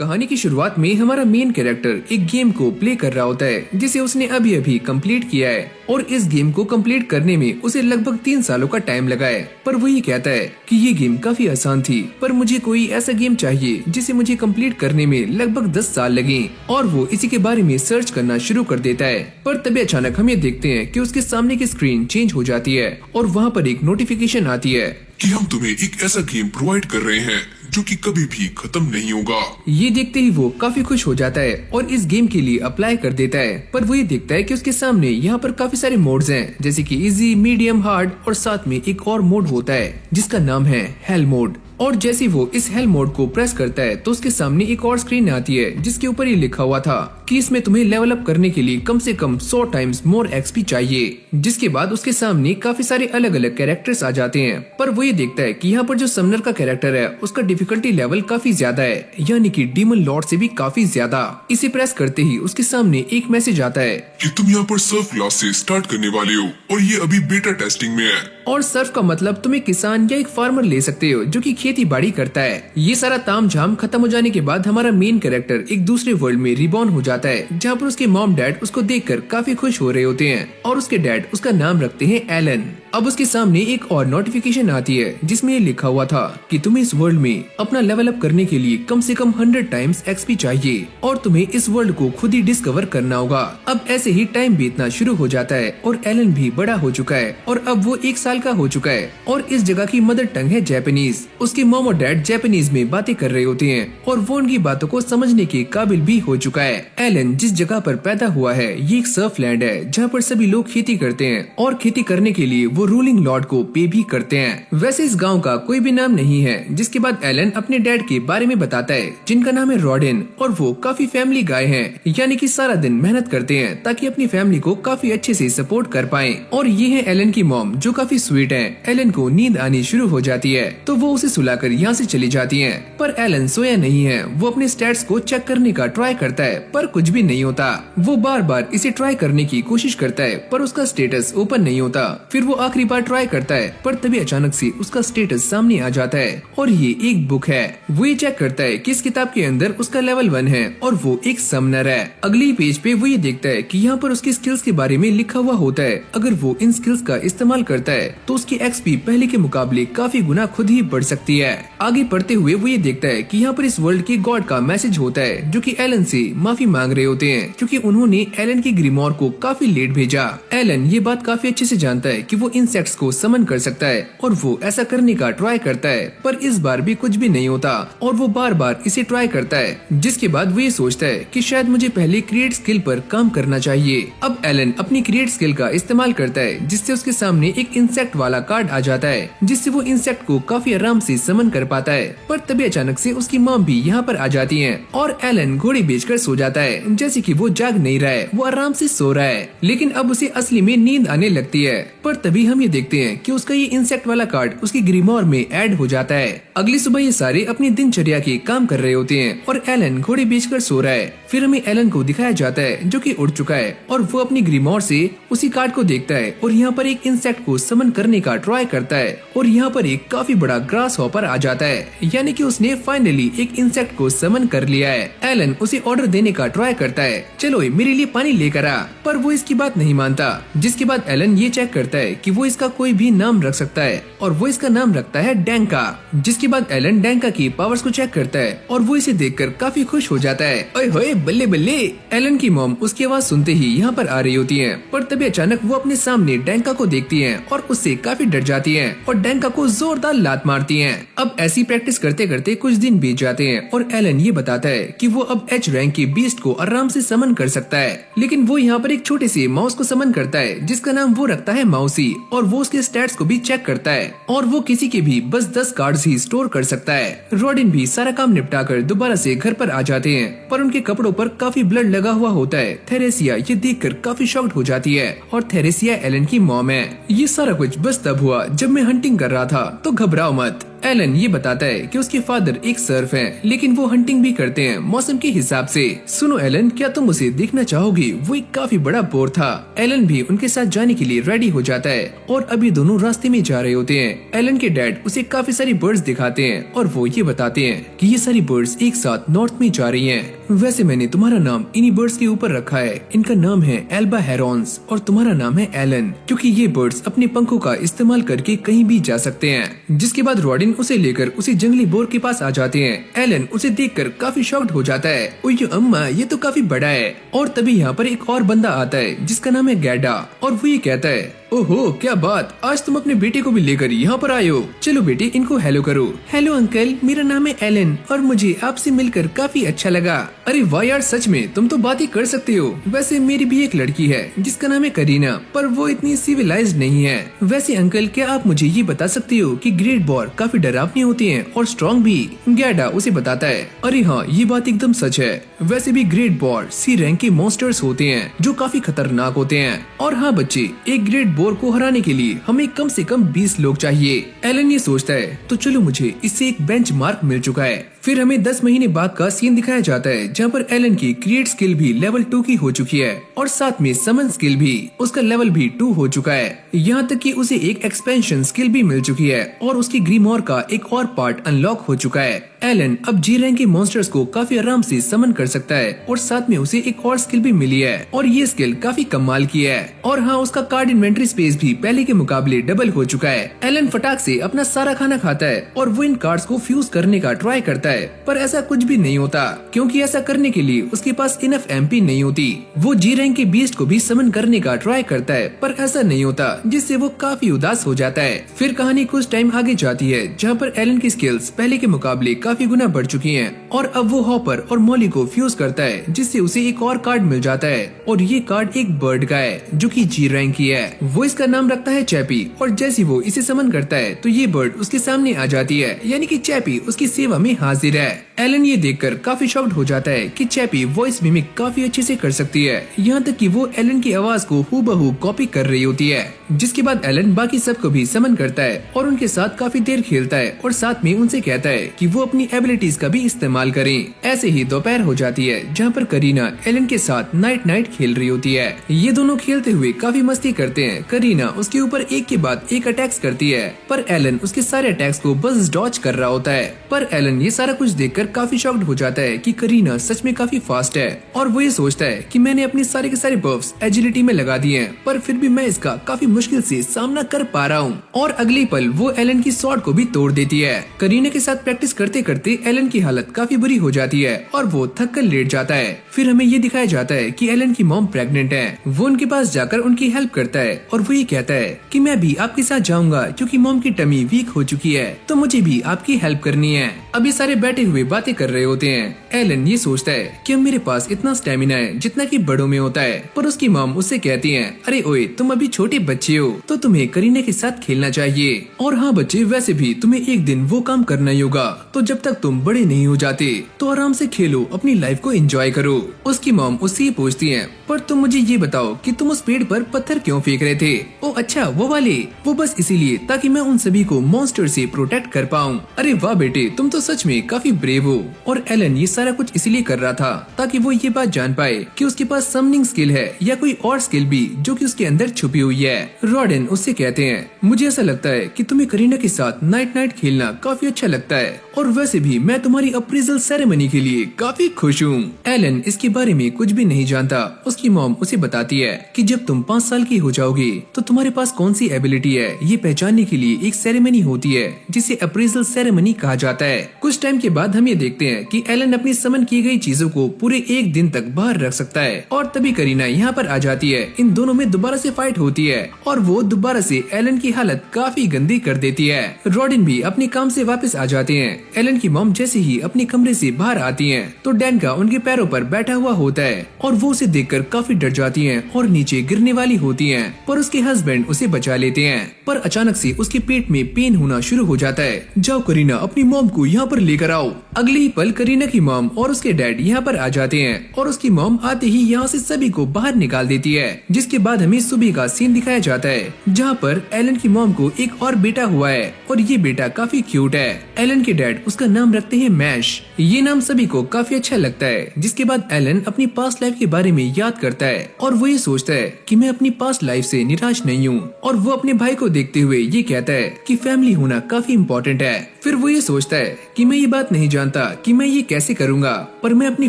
कहानी की शुरुआत में हमारा मेन कैरेक्टर एक गेम को प्ले कर रहा होता है जिसे उसने अभी अभी कंप्लीट किया है और इस गेम को कंप्लीट करने में उसे लगभग 3 सालों का टाइम लगा है। पर वो ये कहता है कि ये गेम काफी आसान थी, पर मुझे कोई ऐसा गेम चाहिए जिसे मुझे कंप्लीट करने में लगभग 10 साल लगे। और वो इसी के बारे में सर्च करना शुरू कर देता है। पर तभी अचानक हम ये देखते हैं कि उसके सामने की स्क्रीन चेंज हो जाती है और वहाँ पर एक नोटिफिकेशन आती है कि हम तुम्हें एक ऐसा गेम प्रोवाइड कर रहे हैं जो कि कभी भी खत्म नहीं होगा। ये देखते ही वो काफी खुश हो जाता है और इस गेम के लिए अप्लाई कर देता है। पर वो ये देखता है कि उसके सामने यहाँ पर काफी सारे मोड्स हैं, जैसे कि इजी, मीडियम, हार्ड और साथ में एक और मोड होता है जिसका नाम है हेल मोड। और जैसे वो इस हेल मोड को प्रेस करता है तो उसके सामने एक और स्क्रीन आती है जिसके ऊपर ये लिखा हुआ था कि इसमें तुम्हें लेवल अप करने के लिए कम से कम 100 टाइम्स मोर एक्सपी चाहिए। जिसके बाद उसके सामने काफी सारे अलग अलग कैरेक्टर्स आ जाते हैं। पर वो ये देखता है कि यहाँ पर जो समनर का कैरेक्टर है उसका डिफिकल्टी लेवल काफी ज्यादा है, यानी कि डीमन लॉर्ड से भी काफी ज्यादा। इसे प्रेस करते ही उसके सामने एक मैसेज आता है कि तुम यहाँ पर सर्फ क्लास से स्टार्ट करने वाले हो और ये अभी बेटा टेस्टिंग में है। और सर्फ का मतलब तुम एक किसान या एक फार्मर ले सकते हो जो कि खेती बाड़ी करता है। ये सारा ताम झाम खत्म हो जाने के बाद हमारा मेन कैरेक्टर एक दूसरे वर्ल्ड में रिबॉर्न हो जाता है, जहाँ पर उसके मॉम डैड उसको देखकर काफी खुश हो रहे होते हैं और उसके डैड उसका नाम रखते हैं एलन। अब उसके सामने एक और नोटिफिकेशन आती है जिसमें ये लिखा हुआ था कि तुम्हें इस वर्ल्ड में अपना लेवल अप करने के लिए कम से कम 100 टाइम्स एक्सपी चाहिए और तुम्हें इस वर्ल्ड को खुद ही डिस्कवर करना होगा। अब ऐसे ही टाइम बीतना शुरू हो जाता है और एलन भी बड़ा हो चुका है और अब वो 1 साल का हो चुका है और इस जगह की मदर टंग है जापानीज। उसके मॉम और डैड जापानीज में बातें कर रहे होते हैं और वो उनकी बातों को समझने के काबिल भी हो चुका है। एलन जिस जगह पर पैदा हुआ है ये एक सर्फ लैंड है जहाँ पर सभी लोग खेती करते हैं और खेती करने के लिए वो रूलिंग लॉर्ड को पे भी करते हैं। वैसे इस गांव का कोई भी नाम नहीं है। जिसके बाद एलन अपने डैड के बारे में बताता है जिनका नाम है रॉडिन और वो काफी फैमिली गाय हैं, यानी कि सारा दिन मेहनत करते हैं ताकि अपनी फैमिली को काफी अच्छे से सपोर्ट कर पाएं। और ये है एलन की मॉम जो काफी स्वीट है। एलन को नींद आनी शुरू हो जाती है तो वो उसे सुलाकर यहाँ से चली जाती है। पर एलन सोया नहीं है, वो अपने स्टैट्स को चेक करने का ट्राई करता है पर कुछ भी नहीं होता। वो बार बार इसे ट्राई करने की कोशिश करता है पर उसका स्टेटस ओपन नहीं होता। फिर वो आखिरी बार ट्राई करता है पर तभी अचानक से उसका स्टेटस सामने आ जाता है और ये एक बुक है। वो ये चेक करता है कि इस किताब के अंदर उसका लेवल 1 है और वो एक समनर है। अगली पेज पे वो ये देखता है कि यहाँ पर उसकी स्किल्स के बारे में लिखा हुआ होता है। अगर वो इन स्किल्स का इस्तेमाल करता है तो उसकी एक्सपी पहले के मुकाबले काफी गुना खुद ही बढ़ सकती है। आगे बढ़ते हुए वो ये देखता है कि यहाँ पर इस वर्ल्ड के गॉड का मैसेज होता है जो कि एलन से माफी मांग रहे होते हैं क्योंकि उन्होंने एलन की ग्रिमोर को काफी लेट भेजा। एलन ये बात काफी अच्छे से जानता है कि वो इंसेक्ट्स को समन कर सकता है और वो ऐसा करने का ट्राई करता है पर इस बार भी कुछ भी नहीं होता और वो बार बार इसे ट्राई करता है। जिसके बाद वो ये सोचता है कि शायद मुझे पहले क्रिएट स्किल पर काम करना चाहिए। अब एलन अपनी क्रिएट स्किल का इस्तेमाल करता है जिससे उसके सामने एक इंसेक्ट वाला कार्ड आ जाता है जिससे वो इंसेक्ट को काफी आराम से समन कर पाता है। पर तभी अचानक से उसकी मॉम भी यहाँ पर आ जाती है और एलन घोड़ी बेचकर सो जाता है। जैसे कि वो जाग नहीं रहा है, वो आराम से सो रहा है, लेकिन अब उसे असली में नींद आने लगती है। पर तभी हम ये देखते हैं कि उसका ये इंसेक्ट वाला कार्ड उसकी ग्रिमोर में ऐड हो जाता है। अगली सुबह ये सारे अपनी दिनचर्या के काम कर रहे होते हैं और एलन घोड़ी बेचकर सो रहा है। फिर हमें एलन को दिखाया जाता है जो कि उड़ चुका है और वो अपनी ग्रिमोर से उसी कार्ड को देखता है और यहाँ पर एक इंसेक्ट को समन करने का ट्राई करता है और यहाँ पर एक काफी बड़ा ग्रास हॉपर आ जाता है, यानी कि उसने फाइनली एक इंसेक्ट को समन कर लिया है। एलन उसे ऑर्डर देने का ट्राई करता है, चलो मेरे लिए पानी लेकर आ, पर वो इसकी बात नहीं मानता। जिसके बाद एलन ये चेक करता है कि वो इसका कोई भी नाम रख सकता है और वो इसका नाम रखता है डैंका। जिसके बाद एलन डैंका की पावर्स को चेक करता है और वो इसे देखकर काफी खुश हो जाता है। ओए होए बल्ले बल्ले। एलन की मॉम उसकी आवाज सुनते ही यहाँ पर आ रही होती है पर तभी अचानक वो अपने सामने डैंका को देखती है और उससे काफी डर जाती है और डैंका को जोरदार लात मारती है। अब ऐसी प्रैक्टिस करते करते कुछ दिन बीत जाते हैं और एलन ये बताता है कि वो अब एच रैंक के बीस्ट को आराम से समन कर सकता है, लेकिन वो यहाँ पर एक छोटे से माउस को समन करता है जिसका नाम वो रखता है माउसी और वो उसके स्टैट्स को भी चेक करता है और वो किसी के भी बस 10 कार्ड्स ही स्टोर कर सकता है। रॉडिन भी सारा काम निपटाकर दोबारा से घर पर आ जाते हैं पर उनके कपड़ों पर काफी ब्लड लगा हुआ होता है। थेरेसिया ये देखकर काफी शॉक्ड हो जाती है और थेरेसिया एलन की मॉम है। ये सारा कुछ बस तब हुआ जब मैं हंटिंग कर रहा था, तो घबराओ मत। एलन ये बताता है कि उसके फादर एक सर्फ हैं, लेकिन वो हंटिंग भी करते हैं मौसम के हिसाब से। सुनो एलन, क्या तुम उसे देखना चाहोगी? वो एक काफी बड़ा बोर था। एलन भी उनके साथ जाने के लिए रेडी हो जाता है और अभी दोनों रास्ते में जा रहे होते हैं। एलन के डैड उसे काफी सारी बर्ड्स दिखाते हैं और वो ये बताते हैं कि ये सारी बर्ड्स एक साथ नॉर्थ में जा रही हैं। वैसे मैंने तुम्हारा नाम इन्हीं बर्ड्स के ऊपर रखा है। इनका नाम है एल्बा हेरॉन्स और तुम्हारा नाम है एलन, क्योंकि ये बर्ड्स अपने पंखों का इस्तेमाल करके कहीं भी जा सकते हैं। जिसके बाद रॉडिन उसे लेकर उसी जंगली बोर के पास आ जाते हैं। एलन उसे देखकर काफी शॉक्ड हो जाता है। ओयो अम्मा, ये तो काफी बड़ा है। और तभी यहाँ पर एक और बंदा आता है जिसका नाम है गैडा और वो ये कहता है, ओहो क्या बात, आज तुम अपने बेटे को भी लेकर यहाँ पर आए हो। चलो बेटे, इनको हेलो करो। हेलो अंकल, मेरा नाम है एलन और मुझे आपसे मिलकर काफी अच्छा लगा। अरे वाह यार, सच में तुम तो बात ही कर सकते हो। वैसे मेरी भी एक लड़की है जिसका नाम है करीना, पर वो इतनी सिविलाइज्ड नहीं है। वैसे अंकल, क्या आप मुझे ये बता सकते हो कि ग्रेट बोर काफी डरावने होते हैं और स्ट्रॉन्ग भी? गैडा उसे बताता है, अरे हाँ, ये बात एकदम सच है। वैसे भी ग्रेट बोर सी रैंक के मॉन्स्टर्स होते हैं जो काफी खतरनाक होते हैं। और हाँ बच्चे, एक ग्रेट बोर को हराने के लिए हमें कम से कम 20 लोग चाहिए। एलन ये सोचता है, तो चलो मुझे इससे एक बेंच मार्क मिल चुका है। फिर हमें 10 महीने बाद का सीन दिखाया जाता है जहाँ पर एलन की क्रिएट स्किल भी लेवल 2 की हो चुकी है और साथ में समन स्किल भी उसका लेवल भी 2 हो चुका है। यहाँ तक कि उसे एक एक्सपेंशन स्किल भी मिल चुकी है और उसकी ग्रीमोर का एक और पार्ट अनलॉक हो चुका है। एलन अब जी रैंक के मॉन्स्टर्स को काफी आराम से समन कर सकता है और साथ में उसे एक और स्किल भी मिली है और ये स्किल काफी कमाल की है। और हाँ, उसका कार्ड इन्वेंटरी स्पेस भी पहले के मुकाबले डबल हो चुका है। एलन फटाक से अपना सारा खाना खाता है और वो इन कार्ड्स को फ्यूज करने का ट्राई करता है, पर ऐसा कुछ भी नहीं होता क्योंकि ऐसा करने के लिए उसके पास इनफ एमपी नहीं होती। वो जी रैंक के बीस्ट को भी समन करने का ट्राई करता है, पर ऐसा नहीं होता, जिससे वो काफी उदास हो जाता है। फिर कहानी कुछ टाइम आगे जाती है जहाँ पर एलन की स्किल्स पहले के मुकाबले काफी गुना बढ़ चुकी हैं और अब वो हॉपर और मॉली को फ्यूज करता है, जिससे उसे एक और कार्ड मिल जाता है और ये कार्ड एक बर्ड का है जो कि जी रैंक की है। वो इसका नाम रखता है चैपी और जैसे वो इसे समन करता है तो ये बर्ड उसके सामने आ जाती है, यानी कि चैपी उसकी सेवा में हाजिर है। एलन ये देखकर काफी शॉक्ड हो जाता है कि चैपी वॉइस मिमिक काफी अच्छे से कर सकती है, यहाँ तक कि वो एलन की आवाज को हूबहू कॉपी कर रही होती है। जिसके बाद एलन बाकी सबको भी समन करता है और उनके साथ काफी देर खेलता है और साथ में उनसे कहता है कि वो अपनी एबिलिटीज का भी इस्तेमाल करें। ऐसे ही दोपहर हो जाती है जहाँ पर करीना एलन के साथ नाइट खेल रही होती है। ये दोनों खेलते हुए काफी मस्ती करते हैं। करीना उसके ऊपर एक के बाद एक अटैक्स करती है, पर एलन उसके सारे अटैक्स को बस डॉज कर रहा होता है। पर एलन ये सारा कुछ देखकर काफी शॉक्ड हो जाता है कि करीना सच में काफी फास्ट है और वो ये सोचता है कि मैंने अपनी सारे के सारे बफ्स एजिलिटी में लगा दिए हैं, पर फिर भी मैं इसका काफी मुश्किल से सामना कर पा रहा हूँ। और अगली पल वो एलन की स्वॉर्ड को भी तोड़ देती है। करीना के साथ प्रैक्टिस करते करते एलन की हालत काफी बुरी हो जाती है और वो थक कर लेट जाता है। फिर हमें ये दिखाया जाता है कि एलन की मॉम प्रेग्नेंट है। वो उनके पास जाकर उनकी हेल्प करता है और वो ये कहता है कि मैं भी आपके साथ जाऊंगा क्योंकि मॉम की टमी वीक हो चुकी है, तो मुझे भी आपकी हेल्प करनी है। अब ये सारे बैठे हुए बातें कर रहे होते हैं। एलन ये सोचता है कि मेरे पास इतना स्टेमिना है जितना कि बड़ों में होता है, पर उसकी मॉम उससे कहती है, अरे ओए, तुम अभी छोटे बच्चे हो तो तुम्हें करीना के साथ खेलना चाहिए। और हाँ बच्चे, वैसे भी तुम्हें एक दिन वो काम करना ही होगा, तो जब तक तुम बड़े नहीं हो जाते तो आराम से खेलो, अपनी लाइफ को एंजॉय करो। उसकी मॉम उससे ये पूछती है, पर तुम मुझे ये बताओ कि तुम उस पेड़ पर पत्थर क्यों फेंक रहे थे? ओ अच्छा, वो वाले। वो बस इसीलिए ताकि मैं उन सभी को मॉन्स्टर से प्रोटेक्ट कर पाऊँ। अरे वाह बेटे, तुम तो सच में काफी ब्रेव हो। और एलन ये सारा कुछ इसीलिए कर रहा था ताकि वो ये बात जान पाए कि उसके पास समनिंग स्किल है या कोई और स्किल भी जो कि उसके अंदर छुपी हुई है। रॉडिन उससे कहते हैं, मुझे ऐसा लगता है कि तुम्हें करीना के साथ नाइट खेलना काफी अच्छा लगता है और वैसे भी मैं तुम्हारी अप्रेजल सेरेमनी के लिए काफी खुश हूँ। एलन इसके बारे में कुछ भी नहीं जानता। उसकी मॉम उसे बताती है कि जब तुम 5 साल की हो जाओगे तो तुम्हारे पास कौन सी एबिलिटी है ये पहचानने के लिए एक सेरेमनी होती है जिसे अप्रेजल सेरेमनी कहा जाता है। कुछ टाइम के बाद हम ये देखते हैं कि एलन अपनी समन की गई चीजों को पूरे 1 दिन तक बाहर रख सकता है और तभी करीना यहाँ पर आ जाती है। इन दोनों में दोबारा से फाइट होती है और वो दोबारा से एलन की हालत काफी गंदी कर देती है। रॉडिन भी अपने काम से वापस आ जाते हैं। एलन की मॉम जैसे ही अपने कमरे से बाहर आती हैं, तो डैनका उनके पैरों पर बैठा हुआ होता है और वो उसे देखकर काफी डर जाती हैं और नीचे गिरने वाली होती हैं, पर उसके हस्बैंड उसे बचा लेते हैं। पर अचानक से उसके पेट में पेन होना शुरू हो जाता है। जाओ करीना, अपनी मॉम को यहाँ पर लेकर आओ। अगले ही पल करीना की मॉम और उसके डैड यहाँ पर आ जाते हैं और उसकी मॉम आते ही यहाँ से सभी को बाहर निकाल देती है। जिसके बाद हमें सुबह का सीन दिखाया जाता जाता है, जहाँ पर एलन की मॉम को एक और बेटा हुआ है और ये बेटा काफी क्यूट है। एलन के डैड उसका नाम रखते हैं मैश। ये नाम सभी को काफी अच्छा लगता है। जिसके बाद एलन अपनी पास्ट लाइफ के बारे में याद करता है और वो ये सोचता है कि मैं अपनी पास्ट लाइफ से निराश नहीं हूँ। और वो अपने भाई को देखते हुए ये कहता है कि फैमिली होना काफी इम्पोर्टेंट है। फिर वो ये सोचता है कि मैं ये बात नहीं जानता कि मैं ये कैसे करूँगा, पर मैं अपनी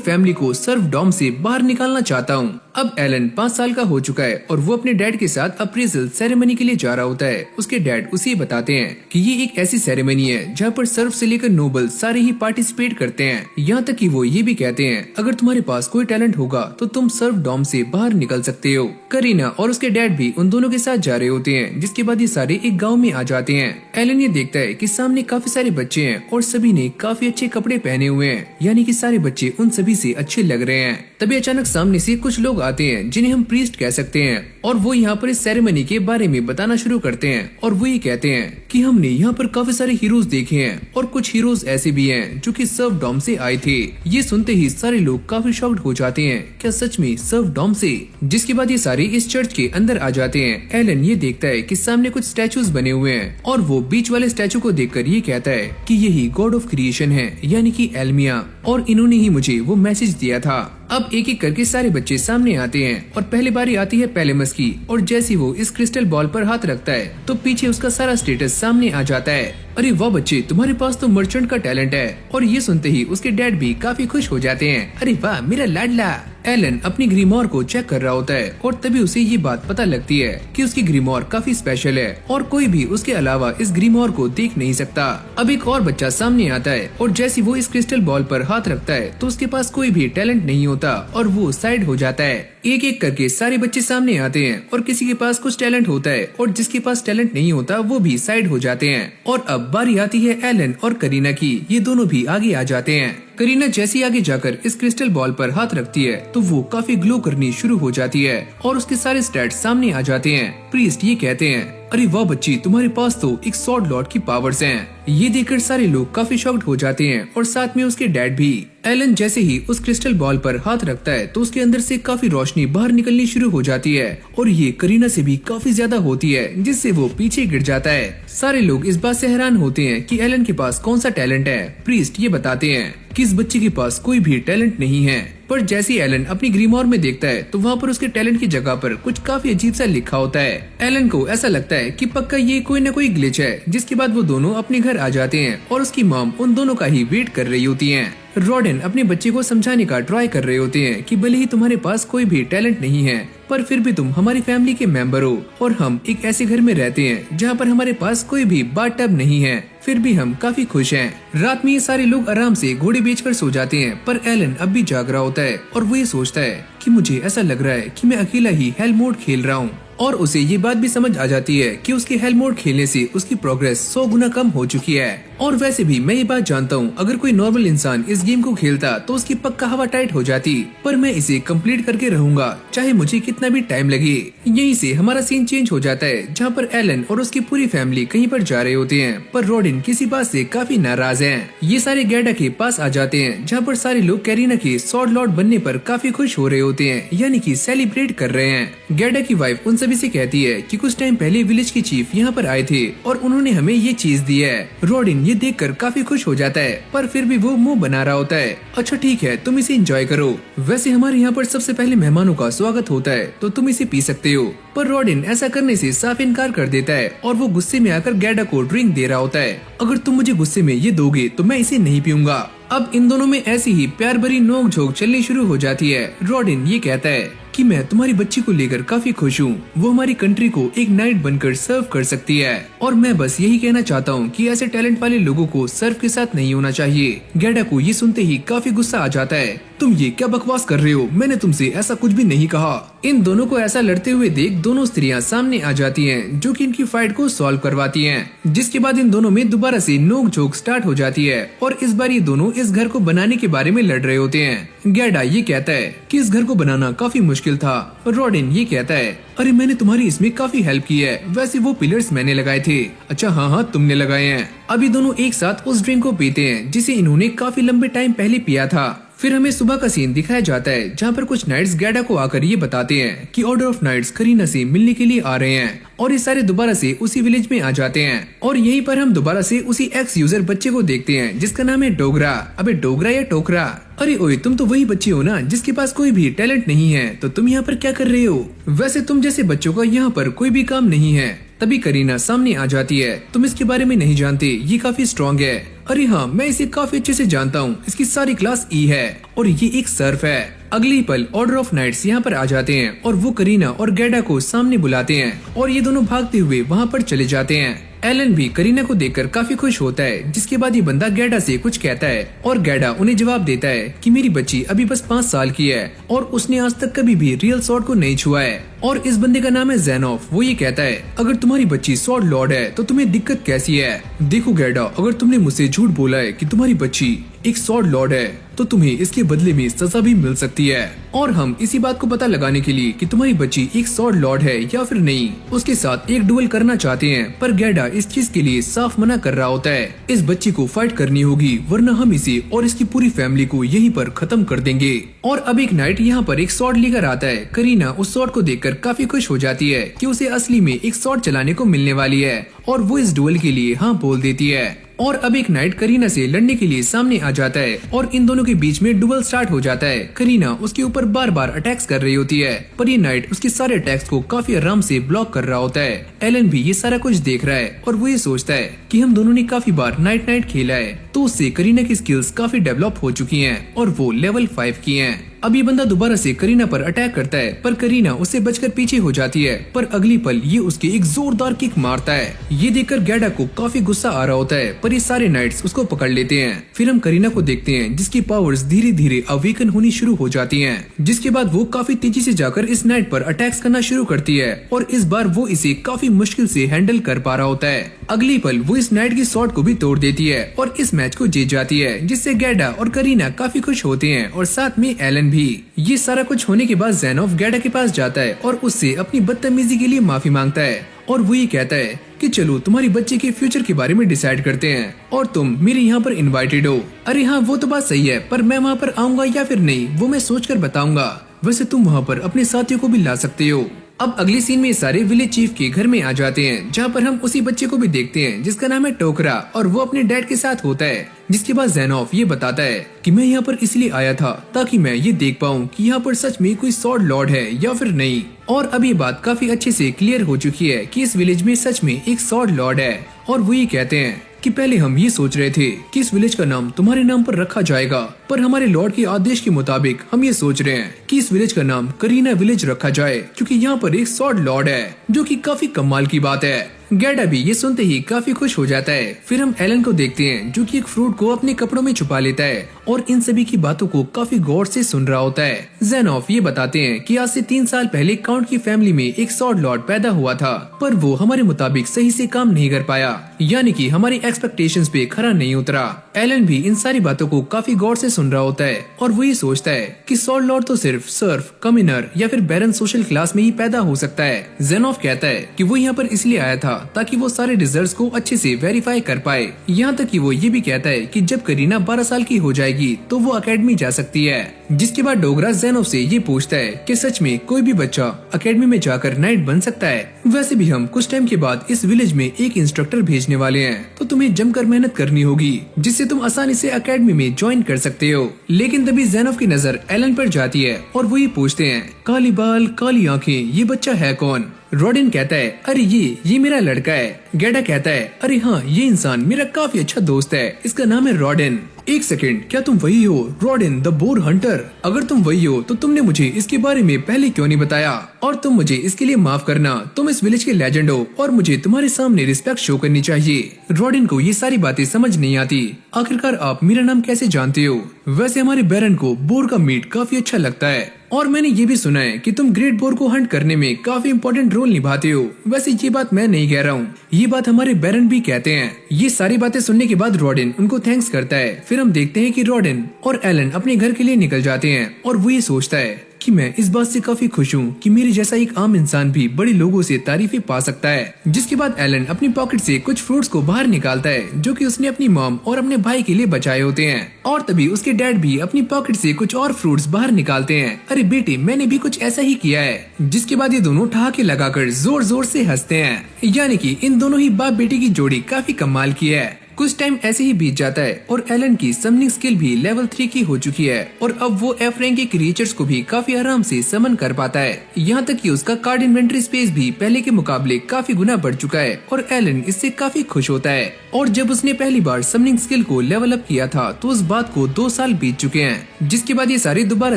फैमिली को सर्फ डॉम से बाहर निकालना चाहता हूँ। अब एलन 5 साल का हो चुका है और वो अपने डैड के साथ अप्रेजल सेरेमनी के लिए जा रहा होता है। उसके डैड उसे बताते हैं कि ये एक ऐसी सेरेमनी है जहाँ पर सर्फ से लेकर नोबल सारे ही पार्टिसिपेट करते हैं। यहाँ तक कि वो ये भी कहते हैं अगर तुम्हारे पास कोई टैलेंट होगा तो तुम सर्फ डॉम से बाहर निकल सकते हो। करीना और उसके डैड भी उन दोनों के साथ जा रहे होते हैं। जिसके बाद ये सारे एक गाँव में आ जाते हैं। एलन ये देखता है कि सामने काफी सारे बच्चे हैं और सभी ने काफी अच्छे कपड़े पहने हुए हैं, यानी कि सारे बच्चे उन सभी से अच्छे लग रहे हैं। तभी अचानक सामने से कुछ लोग आते हैं जिन्हें हम प्रीस्ट कह सकते हैं और वो यहाँ पर इस सेरेमनी के बारे में बताना शुरू करते हैं। और वो ये कहते हैं कि हमने यहाँ पर काफी सारे हीरोज देखे हैं और कुछ हीरोज ऐसे भी हैं जो कि सर्फ डॉम से आए थे। ये सुनते ही सारे लोग काफी शॉक्ड हो जाते हैं, क्या सच में सर्फ डॉम से? जिसके बाद ये सारे इस चर्च के अंदर आ जाते हैं। एलन ये देखता है कि सामने कुछ स्टैचूज बने हुए हैं और वो बीच वाले स्टैचू को देखकर ये कहता है कि यही गॉड ऑफ क्रिएशन है, यानी कि एल्मिया, और इन्होंने ही मुझे वो मैसेज दिया था। अब एक एक करके सारे बच्चे सामने आते हैं और पहली बारी आती है पेलेमस की। और जैसे वो इस क्रिस्टल बॉल पर हाथ रखता है तो पीछे उसका सारा स्टेटस सामने आ जाता है। अरे वाह बच्चे, तुम्हारे पास तो मर्चेंट का टैलेंट है। और ये सुनते ही उसके डैड भी काफी खुश हो जाते हैं। अरे वाह मेरा लाडला। एलन अपनी ग्रीमोर को चेक कर रहा होता है और तभी उसे ये बात पता लगती है कि उसकी ग्रीमोर काफी स्पेशल है और कोई भी उसके अलावा इस ग्रीमोर को देख नहीं सकता। अब एक और बच्चा सामने आता है और जैसे वो इस क्रिस्टल बॉल पर हाथ रखता है तो उसके पास कोई भी टैलेंट नहीं होता और वो साइड हो जाता है। एक एक करके सारे बच्चे सामने आते हैं और किसी के पास कुछ टैलेंट होता है और जिसके पास टैलेंट नहीं होता वो भी साइड हो जाते हैं। और अब बारी आती है एलन और करीना की। ये दोनों भी आगे आ जाते हैं। करीना जैसी आगे जाकर इस क्रिस्टल बॉल पर हाथ रखती है तो वो काफी ग्लो करनी शुरू हो जाती है और उसके सारे स्टैट्स सामने आ जाते हैं। प्रीस्ट ये कहते हैं अरे वाह बच्ची, तुम्हारे पास तो एक सॉर्ड लॉर्ड की पावर्स हैं। ये देखकर सारे लोग काफी शॉक्ड हो जाते हैं और साथ में उसके डैड भी। एलन जैसे ही उस क्रिस्टल बॉल पर हाथ रखता है तो उसके अंदर से काफी रोशनी बाहर निकलनी शुरू हो जाती है और ये करीना से भी काफी ज्यादा होती है, जिससे वो पीछे गिर जाता है। सारे लोग इस बात से हैरान होते हैं कि एलन के पास कौन सा टैलेंट है। प्रीस्ट ये बताते हैं कि इस बच्चे के पास कोई भी टैलेंट नहीं है। पर जैसे एलन अपनी ग्रीमोर में देखता है तो वहाँ पर उसके टैलेंट की जगह पर कुछ काफी अजीब सा लिखा होता है। एलन को ऐसा लगता है कि पक्का ये कोई न कोई ग्लिच है। जिसके बाद वो दोनों अपने घर आ जाते हैं और उसकी मॉम उन दोनों का ही वेट कर रही होती है। रॉडेन अपने बच्चे को समझाने का ट्राई कर रहे होते हैं कि भले ही तुम्हारे पास कोई भी टैलेंट नहीं है पर फिर भी तुम हमारी फैमिली के मेंबर हो और हम एक ऐसे घर में रहते हैं जहाँ पर हमारे पास कोई भी बाथटब नहीं है, फिर भी हम काफी खुश हैं। रात में ये सारे लोग आराम से घोड़े बेचकर सो जाते हैं पर एलन अब भी जाग रहा होता है और वो ये सोचता है कि मुझे ऐसा लग रहा है कि मैं अकेला ही हेल मोड खेल रहा हूँ। और उसे ये बात भी समझ आ जाती है कि उसके हेल मोड खेलने से उसकी प्रोग्रेस 100 गुना कम हो चुकी है। और वैसे भी मैं ये बात जानता हूँ, अगर कोई नॉर्मल इंसान इस गेम को खेलता तो उसकी पक्का हवा टाइट हो जाती, पर मैं इसे कंप्लीट करके रहूंगा चाहे मुझे कितना भी टाइम लगे। यहीं से हमारा सीन चेंज हो जाता है जहाँ पर एलन और उसकी पूरी फैमिली कहीं पर जा रहे होते हैं पर रॉडिन किसी बात से काफी नाराज है। ये सारे गैडा के पास आ जाते हैं जहाँ पर सारे लोग कैरीना के सॉर्ड लॉर्ड बनने पर काफी खुश हो रहे होते हैं, यानी कि सेलिब्रेट कर रहे हैं। गैडा की वाइफ उन सभी से कहती है कि कुछ टाइम पहले विलेज के चीफ यहाँ पर आए थे और उन्होंने हमें ये चीज दी है। रॉडिन ये देखकर काफी खुश हो जाता है पर फिर भी वो मुंह बना रहा होता है। अच्छा ठीक है, तुम इसे एंजॉय करो। वैसे हमारे यहाँ पर सबसे पहले मेहमानों का स्वागत होता है तो तुम इसे पी सकते हो। पर रॉडिन ऐसा करने से साफ इनकार कर देता है और वो गुस्से में आकर गैडा को ड्रिंक दे रहा होता है। अगर तुम मुझे गुस्से में ये दोगे तो मैं इसे नहीं पीऊंगा। अब इन दोनों में ऐसी ही प्यार भरी नोक झोंक चलनी शुरू हो जाती है। रॉडिन ये कहता है कि मैं तुम्हारी बच्ची को लेकर काफी खुश हूँ, वो हमारी कंट्री को एक नाइट बनकर सर्व कर सकती है और मैं बस यही कहना चाहता हूँ कि ऐसे टैलेंट वाले लोगों को सर्व के साथ नहीं होना चाहिए। गैडा को ये सुनते ही काफी गुस्सा आ जाता है। तुम ये क्या बकवास कर रहे हो, मैंने तुमसे ऐसा कुछ भी नहीं कहा। इन दोनों को ऐसा लड़ते हुए देख दोनों स्त्रियां सामने आ जाती हैं जो कि इनकी फाइट को सॉल्व करवाती हैं। जिसके बाद इन दोनों में दोबारा से नोक झोंक स्टार्ट हो जाती है और इस बार ये दोनों इस घर को बनाने के बारे में लड़ रहे होते हैं। गैडा ये कहता है कि इस घर को बनाना काफी मुश्किल था। रॉडिन ये कहता है अरे मैंने तुम्हारी इसमें काफी हेल्प की है, वैसे वो पिलर्स मैंने लगाए थे। अच्छा हाँ तुमने लगाए हैं। अभी दोनों एक साथ उस ड्रिंक को पीते हैं जिसे इन्होंने काफी लंबे टाइम पहले पिया था। फिर हमें सुबह का सीन दिखाया जाता है जहाँ पर कुछ नाइट्स गैडा को आकर ये बताते हैं कि ऑर्डर ऑफ नाइट्स करीना से मिलने के लिए आ रहे हैं और ये सारे दोबारा से उसी विलेज में आ जाते हैं। और यहीं पर हम दोबारा से उसी एक्स यूजर बच्चे को देखते हैं जिसका नाम है डोगरा। अबे डोगरा या टोकरा? अरे ओए, तुम तो वही बच्चे हो ना जिसके पास कोई भी टैलेंट नहीं है, तो तुम यहाँ पर क्या कर रहे हो? वैसे तुम जैसे बच्चों का यहाँ पर कोई भी काम नहीं है। तभी करीना सामने आ जाती है। तुम इसके बारे में नहीं जानते, ये काफी स्ट्रॉन्ग है। अरे हाँ, मैं इसे काफी अच्छे से जानता हूँ, इसकी सारी क्लास ई है और ये एक सर्फ है। अगली पल ऑर्डर ऑफ नाइट्स यहाँ पर आ जाते हैं और वो करीना और गैडा को सामने बुलाते हैं और ये दोनों भागते हुए वहाँ पर चले जाते हैं। एलन भी करीना को देखकर काफी खुश होता है, जिसके बाद ये बंदा गैडा से कुछ कहता है और गैडा उन्हें जवाब देता है कि मेरी बच्ची अभी बस 5 साल की है और उसने आज तक कभी भी रियल स्वॉर्ड को नहीं छुआ है। और इस बंदे का नाम है ज़ेनोफ। वो ये कहता है अगर तुम्हारी बच्ची स्वॉर्ड लॉर्ड है तो तुम्हें दिक्कत कैसी है? देखो गैडा, अगर तुमने मुझसे झूठ बोला है कि तुम्हारी बच्ची एक स्वॉर्ड लॉर्ड है तो तुम्हें इसके बदले में सजा भी मिल सकती है। और हम इसी बात को पता लगाने के लिए कि तुम्हारी बच्ची एक स्वॉर्ड लॉर्ड है या फिर नहीं, उसके साथ एक डुएल करना चाहते हैं। पर गैडा इस चीज के लिए साफ मना कर रहा होता है। इस बच्ची को फाइट करनी होगी वरना हम इसे और इसकी पूरी फैमिली को यहीं पर खत्म कर देंगे। और अब एक नाइट यहाँ पर एक स्वॉर्ड लेकर आता है। करीना उस स्वॉर्ड को देखकर काफी खुश हो जाती है कि उसे असली में एक स्वॉर्ड चलाने को मिलने वाली है और वो इस डुएल के लिए हाँ बोल देती है। और अब एक नाइट करीना से लड़ने के लिए सामने आ जाता है और इन दोनों के बीच में डुएल स्टार्ट हो जाता है। करीना उसके ऊपर बार बार अटैक्स कर रही होती है पर ये नाइट उसके सारे अटैक्स को काफी आराम से ब्लॉक कर रहा होता है। एलन भी ये सारा कुछ देख रहा है और वो ये सोचता है कि हम दोनों ने काफी बार नाइट खेला है तो उससे करीना की स्किल्स काफी डेवलप हो चुकी हैं और वो लेवल 5 की हैं। अब ये बंदा दोबारा से करीना पर अटैक करता है पर करीना उससे बचकर पीछे हो जाती है। पर अगली पल ये उसके एक जोरदार किक मारता है। ये देखकर गैडा को काफी गुस्सा आ रहा होता है पर ये सारे नाइट्स उसको पकड़ लेते हैं। फिर हम करीना को देखते हैं जिसकी पावर्स धीरे धीरे अवेकन होनी शुरू हो जाती हैं, जिसके बाद वो काफी तेजी से जाकर इस नाइट पर अटैक्स करना शुरू करती है और इस बार वो इसे काफी मुश्किल से हैंडल कर पा रहा होता है। अगली पल वो इस नाइट की शॉट को भी तोड़ देती है और इस मैच को जीत जाती है, जिससे गैडा और करीना काफी खुश होते हैं और साथ में एलन भी। ये सारा कुछ होने के बाद ज़ेनोफ गैडा के पास जाता है और उससे अपनी बदतमीजी के लिए माफी मांगता है और वो ये कहता है कि चलो तुम्हारी बच्चे के फ्यूचर के बारे में डिसाइड करते हैं और तुम मेरे यहाँ पर इनवाइटेड हो। अरे हाँ, वो तो बात सही है पर मैं वहाँ पर आऊंगा या फिर नहीं वो मैं सोच कर बताऊंगा। वैसे तुम वहाँ पर अपने साथियों को भी ला सकते हो। अब अगले सीन में सारे विलेज चीफ के घर में आ जाते हैं जहाँ पर हम उसी बच्चे को भी देखते हैं जिसका नाम है टोकरा और वो अपने डैड के साथ होता है। जिसके बाद ज़ेनोफ ये बताता है कि मैं यहाँ पर इसलिए आया था ताकि मैं ये देख पाऊँ कि यहाँ पर सच में कोई स्वॉर्ड लॉर्ड है या फिर नहीं। और अब ये बात काफी अच्छे से क्लियर हो चुकी है कि इस विलेज में सच में एक स्वॉर्ड लॉर्ड है। और वो ये कहते हैं कि पहले हम ये सोच रहे थे कि इस विलेज का नाम तुम्हारे नाम पर रखा जाएगा, पर हमारे लॉर्ड के आदेश के मुताबिक हम ये सोच रहे हैं कि इस विलेज का नाम करीना विलेज रखा जाए क्योंकि यहाँ पर एक स्वॉर्ड लॉर्ड है, जो कि काफी कमाल की बात है। गैडा भी ये सुनते ही काफी खुश हो जाता है। फिर हम एलन को देखते हैं जो कि एक फ्रूट को अपने कपड़ों में छुपा लेता है और इन सभी की बातों को काफी गौर से सुन रहा होता है। ज़ेनोफ ये बताते हैं कि आज से 3 साल पहले काउंट की फैमिली में एक स्वॉर्ड लॉर्ड पैदा हुआ था पर वो हमारे मुताबिक सही से काम नहीं कर पाया, यानी कि हमारी एक्सपेक्टेशंस पे खरा नहीं उतरा। एलन भी इन सारी बातों को काफी गौर से सुन रहा होता है और वो ये सोचता है कि स्वॉर्ड लॉर्ड तो सिर्फ सर्फ, कमिनर या फिर बैरन सोशल क्लास में ही पैदा हो सकता है। ज़ेनोफ कहता है कि वो यहाँ पर इसलिए आया था ताकि वो सारे रिजल्ट्स को अच्छे से वेरीफाई कर पाए। यहाँ तक कि वो ये भी कहता है कि जब करीना 12 साल की हो जाएगी तो वो अकेडमी जा सकती है। जिसके बाद डोगरा ज़ेनोफ से ये पूछता है कि सच में कोई भी बच्चा अकेडमी में जाकर नाइट बन सकता है। वैसे भी हम कुछ टाइम के बाद इस विलेज में एक इंस्ट्रक्टर भेजने वाले हैं तो तुम्हें जमकर मेहनत करनी होगी जिससे तुम आसानी से अकेडमी में ज्वाइन कर सकते हो। लेकिन तभी ज़ेनोफ की नजर एलन पर जाती है और वो ये पूछते हैं काली बाल काली आंखें ये बच्चा है कौन? रॉडिन कहता है अरे ये मेरा लड़का है। गैडा कहता है अरे हाँ, ये इंसान मेरा काफी अच्छा दोस्त है, इसका नाम है रॉडिन। एक सेकंड, क्या तुम वही हो रॉडिन द बोर हंटर? अगर तुम वही हो तो तुमने मुझे इसके बारे में पहले क्यों नहीं बताया? और तुम मुझे इसके लिए माफ करना, तुम इस विलेज के लेजेंड हो और मुझे तुम्हारे सामने रिस्पेक्ट शो करनी चाहिए। रॉडिन को ये सारी बातें समझ नहीं आती। आखिरकार आप मेरा नाम कैसे जानते हो? वैसे हमारे बैरन को बोर का मीट काफी अच्छा लगता है और मैंने ये भी सुना है कि तुम ग्रेट बोर को हंट करने में काफी इम्पोर्टेंट रोल निभाते हो। वैसे ये बात मैं नहीं कह रहा हूँ, ये बात हमारे बैरन भी कहते हैं। ये सारी बातें सुनने के बाद रॉडिन उनको थैंक्स करता है। फिर हम देखते हैं कि रॉडिन और एलन अपने घर के लिए निकल जाते हैं और वो ये सोचता है कि मैं इस बात से काफी खुश हूँ कि मेरे जैसा एक आम इंसान भी बड़े लोगों से तारीफें पा सकता है। जिसके बाद एलन अपनी पॉकेट से कुछ फ्रूट्स को बाहर निकालता है जो कि उसने अपनी मॉम और अपने भाई के लिए बचाए होते हैं। और तभी उसके डैड भी अपनी पॉकेट से कुछ और फ्रूट्स बाहर निकालते हैं। अरे बेटे, मैंने भी कुछ ऐसा ही किया है। जिसके बाद ये दोनों ठहाके लगाकर जोर जोर से हंसते हैं। यानी कि इन दोनों ही बाप बेटे की जोड़ी काफी कमाल की है। कुछ टाइम ऐसे ही बीत जाता है और एलन की समनिंग स्किल भी लेवल 3 की हो चुकी है और अब वो एफ रैंक के क्रिएचर्स को भी काफी आराम से समन कर पाता है। यहाँ तक कि उसका कार्ड इन्वेंटरी स्पेस भी पहले के मुकाबले काफी गुना बढ़ चुका है और एलन इससे काफी खुश होता है। और जब उसने पहली बार समनिंग स्किल को लेवल अप किया था तो उस बात को 2 साल बीत चुके हैं। जिसके बाद ये सारे दोबारा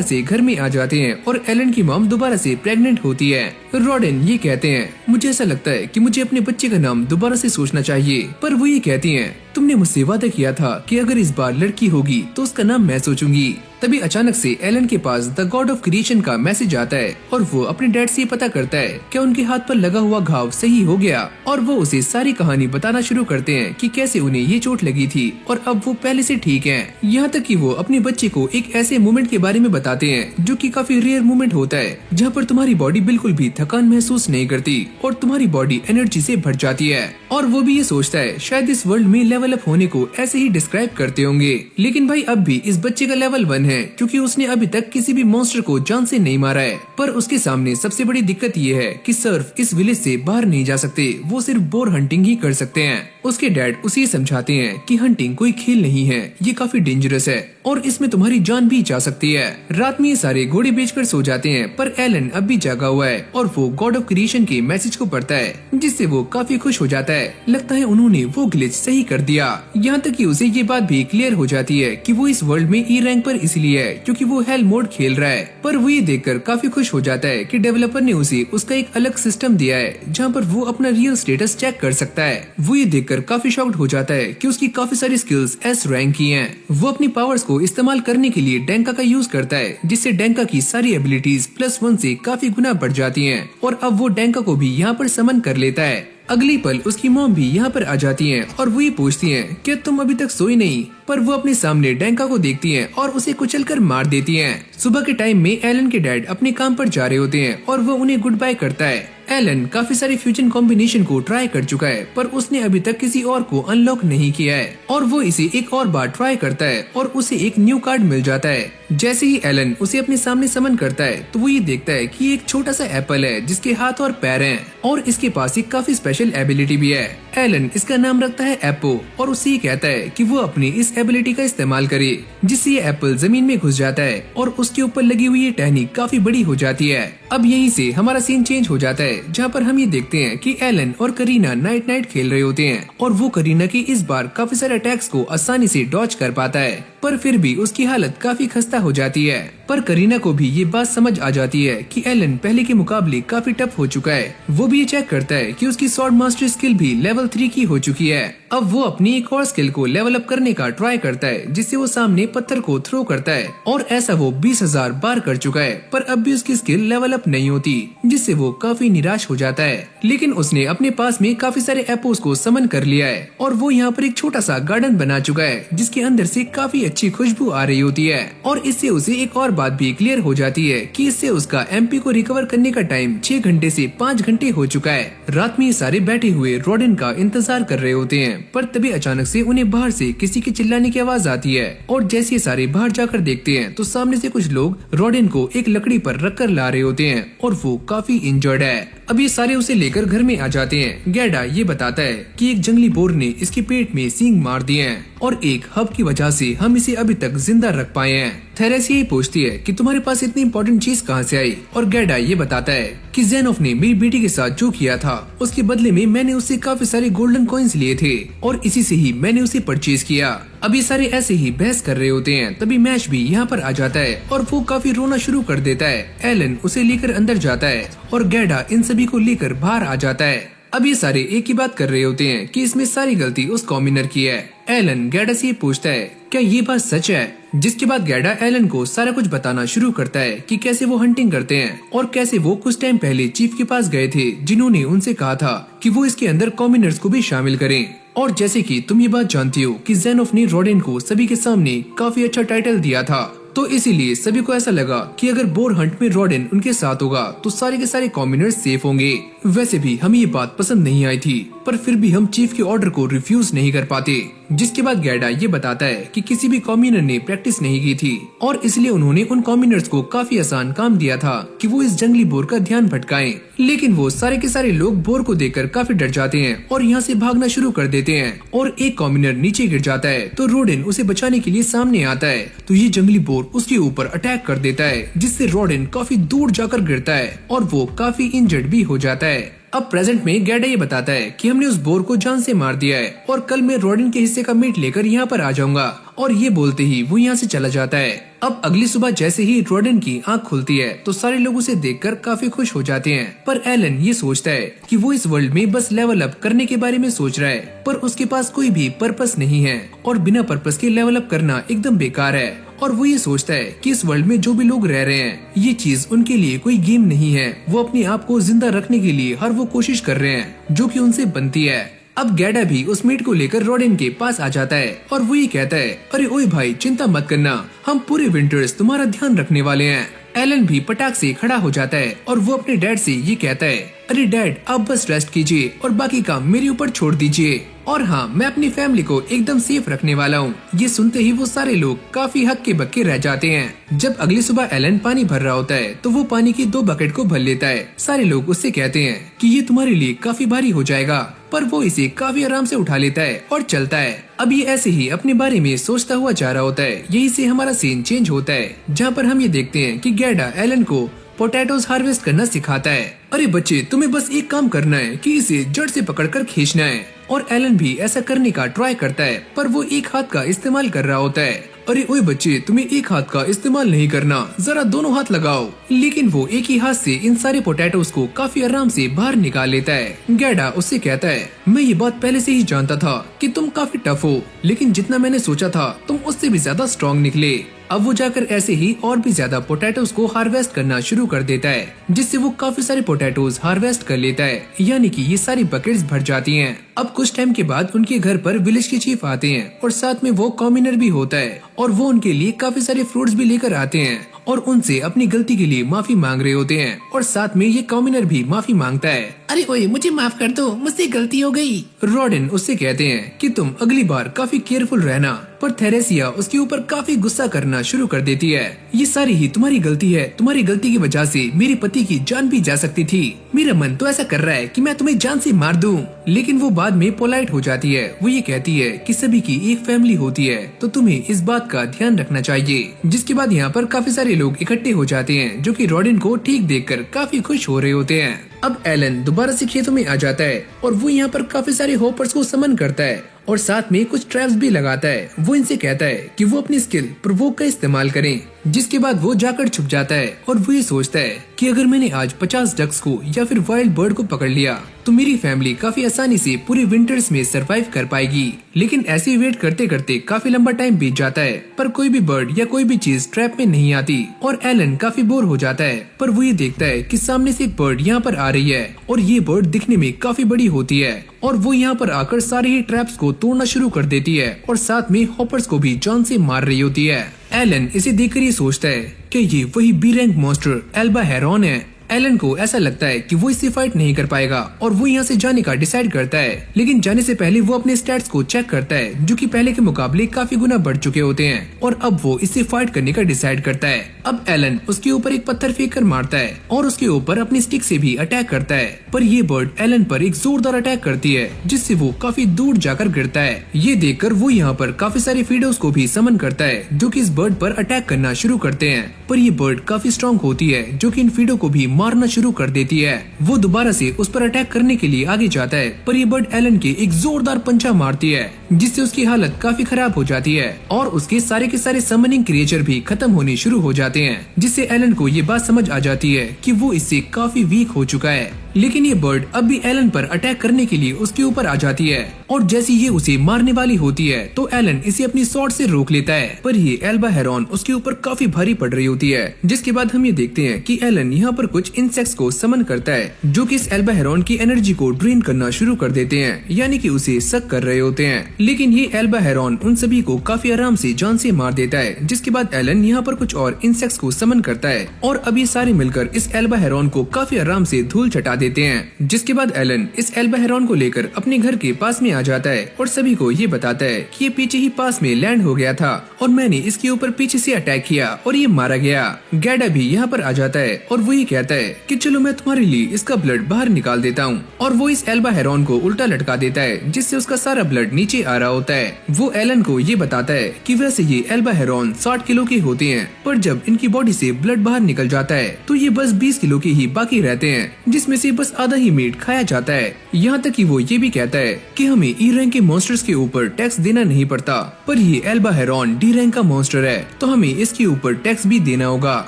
से घर में आ जाते हैं और एलन की मॉम दोबारा से प्रेग्नेंट होती है। रॉडेन ये कहते हैं, मुझे ऐसा लगता है कि मुझे अपने बच्चे का नाम दोबारा से सोचना चाहिए। पर वो ये कहती हैं, तुमने मुझसे वादा किया था कि अगर इस बार लड़की होगी तो उसका नाम मैं सोचूंगी। तभी अचानक से एलन के पास द गॉड ऑफ क्रिएशन का मैसेज आता है और वो अपने डैड से पता करता है कि उनके हाथ पर लगा हुआ घाव सही हो गया और वो उसे सारी कहानी बताना शुरू करते हैं कि कैसे उन्हें ये चोट लगी थी और अब वो पहले से ठीक हैं। यहाँ तक कि वो अपने बच्चे को एक ऐसे मोमेंट के बारे में बताते हैं जो कि काफी रेयर मोमेंट होता है, जहाँ पर तुम्हारी बॉडी बिल्कुल भी थकान महसूस नहीं करती और तुम्हारी बॉडी एनर्जी से भर जाती है। और वो भी ये सोचता है शायद इस वर्ल्ड में लेवल अप होने को ऐसे ही डिस्क्राइब करते होंगे। लेकिन भाई अब भी इस बच्चे का लेवल 1 है क्योंकि उसने अभी तक किसी भी मॉन्स्टर को जान से नहीं मारा है। पर उसके सामने सबसे बड़ी दिक्कत ये है कि सर्फ इस विलेज से बाहर नहीं जा सकते, वो सिर्फ बोर हंटिंग ही कर सकते हैं। उसके डैड उसे समझाते हैं कि हंटिंग कोई खेल नहीं है, ये काफी डेंजरस है और इसमें तुम्हारी जान भी जा सकती है। रात में ये सारे घोड़े बेचकर सो जाते हैं पर एलन अब भी जागा हुआ है और वो गॉड ऑफ क्रिएशन के मैसेज को पढ़ता है जिससे वो काफी खुश हो जाता है। लगता है उन्होंने वो ग्लिच सही कर दिया। यहाँ तक कि उसे ये बात भी क्लियर हो जाती है कि वो इस वर्ल्ड में ई रैंक पर इसलिए है क्योंकि वो हेल मोड खेल रहा है। पर वो ये देखकर काफी खुश हो जाता है कि डेवलपर ने उसे उसका एक अलग सिस्टम दिया है जहाँ पर वो अपना रियल स्टेटस चेक कर सकता है। वो ये देखकर काफी शॉक्ड हो जाता है कि उसकी काफी सारी स्किल्स एस रैंक की हैं। वो अपनी पावर्स को इस्तेमाल करने के लिए डैंका का यूज करता है जिससे डैंका की सारी एबिलिटीज +1 से काफी गुना बढ़ जाती हैं और अब वो डैंका को भी यहाँ पर समन कर लेता है। अगली पल उसकी मॉम भी यहाँ पर आ जाती हैं और वो ये पूछती हैं कि तुम अभी तक सोई नहीं। पर वो अपने सामने डैंका को देखती हैं और उसे कुचलकर मार देती हैं। सुबह के टाइम में एलन के डैड अपने काम पर जा रहे होते हैं और वो उन्हें गुड बाय करता है। एलन काफी सारी फ्यूजन कॉम्बिनेशन को ट्राई कर चुका है पर उसने अभी तक किसी और को अनलॉक नहीं किया है और वो इसे एक और बार ट्राई करता है और उसे एक न्यू कार्ड मिल जाता है। जैसे ही एलन उसे अपने सामने समन करता है तो वो ये देखता है कि एक छोटा सा एप्पल है जिसके हाथ और पैर हैं और इसके पास एक काफी स्पेशल एबिलिटी भी है। एलन इसका नाम रखता है एप्पो और उसे ये कहता है कि वो अपनी इस एबिलिटी का इस्तेमाल करे जिससे ये एप्पल जमीन में घुस जाता है और उसके ऊपर लगी हुई ये टहनी काफी बड़ी हो जाती है। अब यहीं से हमारा सीन चेंज हो जाता है जहाँ पर हम ये देखते हैं कि एलन और करीना नाइट नाइट खेल रहे होते हैं और वो करीना के इस बार काफी सारे अटैक्स को आसानी से डॉज कर पाता है पर फिर भी उसकी हालत काफी खस्ता हो जाती है। पर करीना को भी ये बात समझ आ जाती है कि एलन पहले के मुकाबले काफी टफ हो चुका है। वो भी ये चेक करता है कि उसकी स्वॉर्ड मास्टर स्किल भी लेवल 3 की हो चुकी है। अब वो अपनी एक और स्किल को लेवल अप करने का ट्राई करता है जिससे वो सामने पत्थर को थ्रो करता है और ऐसा वो 20,000 बार कर चुका है पर अब भी उसकी स्किल लेवल अप नहीं होती जिससे वो काफी निराश हो जाता है। लेकिन उसने अपने पास में काफी सारे एपोस को समन कर लिया है और वो यहाँ पर एक छोटा सा गार्डन बना चुका है जिसके अंदर से काफी अच्छी खुशबू आ रही होती है और इससे उसे एक और बात भी क्लियर हो जाती है कि इससे उसका एमपी को रिकवर करने का टाइम 6 घंटे से 5 घंटे हो चुका है। रात में ये सारे बैठे हुए रॉडेन का इंतजार कर रहे होते हैं पर तभी अचानक से उन्हें बाहर से किसी के चिल्लाने की आवाज आती है और जैसे ये सारे बाहर जाकर देखते हैं तो सामने से कुछ लोग रॉडेन को एक लकड़ी पर रखकर ला रहे होते हैं और वो काफी इंजर्ड है। अब ये सारे उसे लेकर घर में आ जाते हैं। गैडा ये बताता है कि एक जंगली बोर ने इसके पेट में सींग मार दिए हैं और एक हब की वजह से हम इसे अभी तक जिंदा रख पाए हैं। थेरेसी ये पूछती है कि तुम्हारे पास इतनी इंपॉर्टेंट चीज कहाँ से आई और गैडा ये बताता है कि जेनोफ ने मेरी बेटी के साथ जो किया था उसके बदले में मैंने उससे काफी सारे गोल्डन कॉइन्स लिए थे और इसी से ही मैंने उसे परचेज किया। अब ये सारे ऐसे ही बहस कर रहे होते हैं तभी मैश भी यहाँ पर आ जाता है और वो काफी रोना शुरू कर देता है। एलन उसे लेकर अंदर जाता है और गैडा इन सभी को लेकर बाहर आ जाता है। अब ये सारे एक ही बात कर रहे होते हैं कि इसमें सारी गलती उस कॉमिनर की है। एलन गैडा से पूछता है क्या ये बात सच है, जिसके बाद गैडा एलन को सारा कुछ बताना शुरू करता है कि कैसे वो हंटिंग करते हैं और कैसे वो कुछ टाइम पहले चीफ के पास गए थे जिन्होंने उनसे कहा था कि वो इसके अंदर कॉमिनर्स को भी शामिल करें। और जैसे कि तुम ये बात जानती हो कि जेनोफ ने रॉडेन को सभी के सामने काफी अच्छा टाइटल दिया था तो इसीलिए सभी को ऐसा लगा कि अगर बोर हंट में रॉडेन उनके साथ होगा तो सारे के सारे कॉम्यूनर्स सेफ होंगे। वैसे भी हमें ये बात पसंद नहीं आई थी, पर फिर भी हम चीफ के ऑर्डर को रिफ्यूज नहीं कर पाते। जिसके बाद गैडा ये बताता है कि किसी भी कॉम्यूनर ने प्रैक्टिस नहीं की थी और इसलिए उन्होंने उन कॉम्यूनर्स को काफी आसान काम दिया था कि वो इस जंगली बोर का ध्यान भटकाएं। लेकिन वो सारे के सारे लोग बोर को देखकर काफी डर जाते हैं और यहाँ से भागना शुरू कर देते हैं और एक कॉम्यूनर नीचे गिर जाता है तो रॉडेन उसे बचाने के लिए सामने आता है तो ये जंगली बोर उसके ऊपर अटैक कर देता है, जिससे रॉडेन काफी दूर जाकर गिरता है और वो काफी इंजर्ड भी हो जाता है। अब प्रेजेंट में गैडा ये बताता है कि हमने उस बोर को जान से मार दिया है और कल मैं रॉडेन के हिस्से का मीट लेकर यहाँ पर आ जाऊंगा, और ये बोलते ही वो यहाँ से चला जाता है। अब अगली सुबह जैसे ही रॉडेन की आंख खुलती है तो सारे लोग उसे देखकर काफी खुश हो जाते हैं, पर एलन ये सोचता है कि वो इस वर्ल्ड में बस लेवल अप करने के बारे में सोच रहा है, पर उसके पास कोई भी पर्पस नहीं है और बिना पर्पस के लेवल अप करना एकदम बेकार है। और वो ये सोचता है कि इस वर्ल्ड में जो भी लोग रह रहे हैं ये चीज उनके लिए कोई गेम नहीं है, वो अपने आप को जिंदा रखने के लिए हर वो कोशिश कर रहे हैं जो कि उनसे बनती है। अब गैडा भी उस मीट को लेकर रॉडेन के पास आ जाता है और वो ये कहता है, अरे ओए भाई चिंता मत करना, हम पूरे विंटर्स तुम्हारा ध्यान रखने वाले हैं। एलन भी पटाख से खड़ा हो जाता है और वो अपने डैड से ये कहता है, अरे डैड आप बस रेस्ट कीजिए और बाकी काम मेरे ऊपर छोड़ दीजिए, और हाँ मैं अपनी फैमिली को एकदम सेफ रखने वाला हूँ। ये सुनते ही वो सारे लोग काफी हक्के बक्के रह जाते हैं। जब अगली सुबह एलन पानी भर रहा होता है तो वो पानी की 2 बकेट को भर लेता है। सारे लोग उससे कहते हैं कि ये तुम्हारे लिए काफी भारी हो जाएगा, पर वो इसे काफी आराम से उठा लेता है और चलता है। अब ये ऐसे ही अपने बारे में सोचता हुआ जा रहा होता है। यही से हमारा सीन चेंज होता है जहाँ पर हम ये देखते हैं कि गैडा एलन को पोटैटोज हार्वेस्ट करना सिखाता है। अरे बच्चे तुम्हें बस एक काम करना है कि इसे जड़ से पकड़कर खींचना है, और एलन भी ऐसा करने का ट्राई करता है पर वो एक हाथ का इस्तेमाल कर रहा होता है। अरे ओए बच्चे तुम्हें एक हाथ का इस्तेमाल नहीं करना, जरा दोनों हाथ लगाओ। लेकिन वो एक ही हाथ से इन सारे पोटैटोज को काफी आराम से बाहर निकाल लेता है। गैडा उससे कहता है, मैं ये बात पहले से ही जानता था कि तुम काफी टफ हो, लेकिन जितना मैंने सोचा था तुम उससे भी ज्यादा स्ट्रॉन्ग निकले। अब वो जाकर ऐसे ही और भी ज्यादा पोटैटोज को हार्वेस्ट करना शुरू कर देता है, जिससे वो काफी सारे पोटैटोज हार्वेस्ट कर लेता है, यानी कि ये सारी बकेट्स भर जाती हैं। अब कुछ टाइम के बाद उनके घर पर विलेज के चीफ आते हैं और साथ में वो कॉम्यूनर भी होता है और वो उनके लिए काफी सारे फ्रूट्स भी लेकर आते हैं और उनसे अपनी गलती के लिए माफी मांग रहे होते हैं, और साथ में ये कॉम्यूनर भी माफी मांगता है। अरे ओए मुझे माफ कर दो, मुझसे गलती हो गई। रॉडेन उससे कहते हैं कि तुम अगली बार काफी केयरफुल रहना, पर थेरेसिया उसके ऊपर काफी गुस्सा करना शुरू कर देती है। ये सारी ही तुम्हारी गलती है, तुम्हारी गलती की वजह से मेरे पति की जान भी जा सकती थी। मेरा मन तो ऐसा कर रहा है कि मैं तुम्हें जान से मार दूं। लेकिन वो बाद में पोलाइट हो जाती है। वो ये कहती है कि सभी की एक फैमिली होती है तो तुम्हें इस बात का ध्यान रखना चाहिए। जिसके बाद यहाँ पर काफी सारे लोग इकट्ठे हो जाते हैं जो कि रॉडेन को ठीक देखकर काफी खुश हो रहे होते हैं। अब एलन दोबारा से खेतों में आ जाता है और वो यहाँ पर काफी सारे होपर्स को समन करता है और साथ में कुछ ट्रैप्स भी लगाता है। वो इनसे कहता है कि वो अपनी स्किल प्रोवोक का इस्तेमाल करें, जिसके बाद वो जाकर छुप जाता है और वो ये सोचता है कि अगर मैंने आज 50 डक्स को या फिर वाइल्ड बर्ड को पकड़ लिया तो मेरी फैमिली काफी आसानी से पूरे विंटर्स में सरवाइव कर पाएगी। लेकिन ऐसे वेट करते करते काफी लंबा टाइम बीत जाता है पर कोई भी बर्ड या कोई भी चीज ट्रैप में नहीं आती और एलन काफी बोर हो जाता है। पर वो ये देखता है कि सामने से एक बर्ड यहाँ पर आ रही है और ये बर्ड दिखने में काफी बड़ी होती है और वो यहाँ पर आकर सारे ही ट्रैप्स को तोड़ना शुरू कर देती है और साथ में हॉपर्स को भी जान से मार रही होती है। एलन इसे देखकर ये सोचता है कि ये वही बी रैंक मॉन्स्टर एल्बा हेरॉन है। एलन को ऐसा लगता है कि वो इससे फाइट नहीं कर पाएगा और वो यहाँ से जाने का डिसाइड करता है। लेकिन जाने से पहले वो अपने स्टैट्स को चेक करता है जो कि पहले के मुकाबले काफी गुना बढ़ चुके होते हैं और अब वो इससे फाइट करने का डिसाइड करता है। अब एलन उसके ऊपर एक पत्थर फेंक कर मारता है और उसके ऊपर अपनी स्टिक से भी अटैक करता है, पर ये बर्ड एलन पर एक जोरदार अटैक करती है जिससे वो काफी दूर जाकर गिरता है। ये देखकर वो यहाँ पर काफी सारे फीडोस को भी समन करता है जो कि इस बर्ड पर अटैक करना शुरू करते हैं, पर ये बर्ड काफी स्ट्रॉन्ग होती है जो कि इन फीडो को भी मारना शुरू कर देती है। वो दोबारा से उस पर अटैक करने के लिए आगे जाता है पर ये बर्ड एलन के एक जोरदार पंचा मारती है जिससे उसकी हालत काफी खराब हो जाती है और उसके सारे के सारे समनिंग क्रिएचर भी खत्म होने शुरू हो जाते हैं, जिससे एलन को ये बात समझ आ जाती है कि वो इससे काफी वीक हो चुका है। लेकिन ये बर्ड अब भी एलन पर अटैक करने के लिए उसके ऊपर आ जाती है और जैसे ये उसे मारने वाली होती है तो एलन इसे अपनी स्वॉर्ड से रोक लेता है, पर ये एल्बा हेरॉन उसके ऊपर काफी भारी पड़ रही होती है। जिसके बाद हम ये देखते हैं कि एलन यहाँ पर कुछ इंसेक्ट्स को समन करता है जो कि इस एल्बा हेरॉन की एनर्जी को ड्रेन करना शुरू कर देते हैं, यानी कि उसे सक कर रहे होते हैं। लेकिन ये एल्बा हेरॉन उन सभी को काफी आराम से जान से मार देता है। जिसके बाद एलन यहाँ पर कुछ और इंसेक्ट्स को समन करता है और अब ये सारे मिलकर इस एल्बा हेरॉन को काफी आराम से धूल चटा देते हैं। जिसके बाद एलन इस एल्बा हेरॉन को लेकर अपने घर के पास में आ जाता है और सभी को ये बताता है कि ये पीछे ही पास में लैंड हो गया था और मैंने इसके ऊपर पीछे से अटैक किया और ये मारा गया। गैडा भी यहाँ पर आ जाता है और वो ये कहता है कि चलो मैं तुम्हारे लिए इसका ब्लड बाहर निकाल देता हूँ, और वो इस एल्बा हेरॉन को उल्टा लटका देता है जिससे उसका सारा ब्लड नीचे आ रहा होता है। वो एलन को ये बताता है कि वैसे ये एल्बा हेरॉन 60 किलो के होते हैं, पर जब इनकी बॉडी से ब्लड बाहर निकल जाता है तो ये बस 20 किलो के ही बाकी रहते हैं, जिसमें से बस आधा ही मीट खाया जाता है। यहाँ तक कि वो ये भी कहता है कि हमें ई रैंक के मॉन्स्टर्स के ऊपर टैक्स देना नहीं पड़ता, पर ये एल्बा हेरॉन डी रैंक का मॉन्स्टर है तो हमें इसके ऊपर टैक्स भी देना होगा।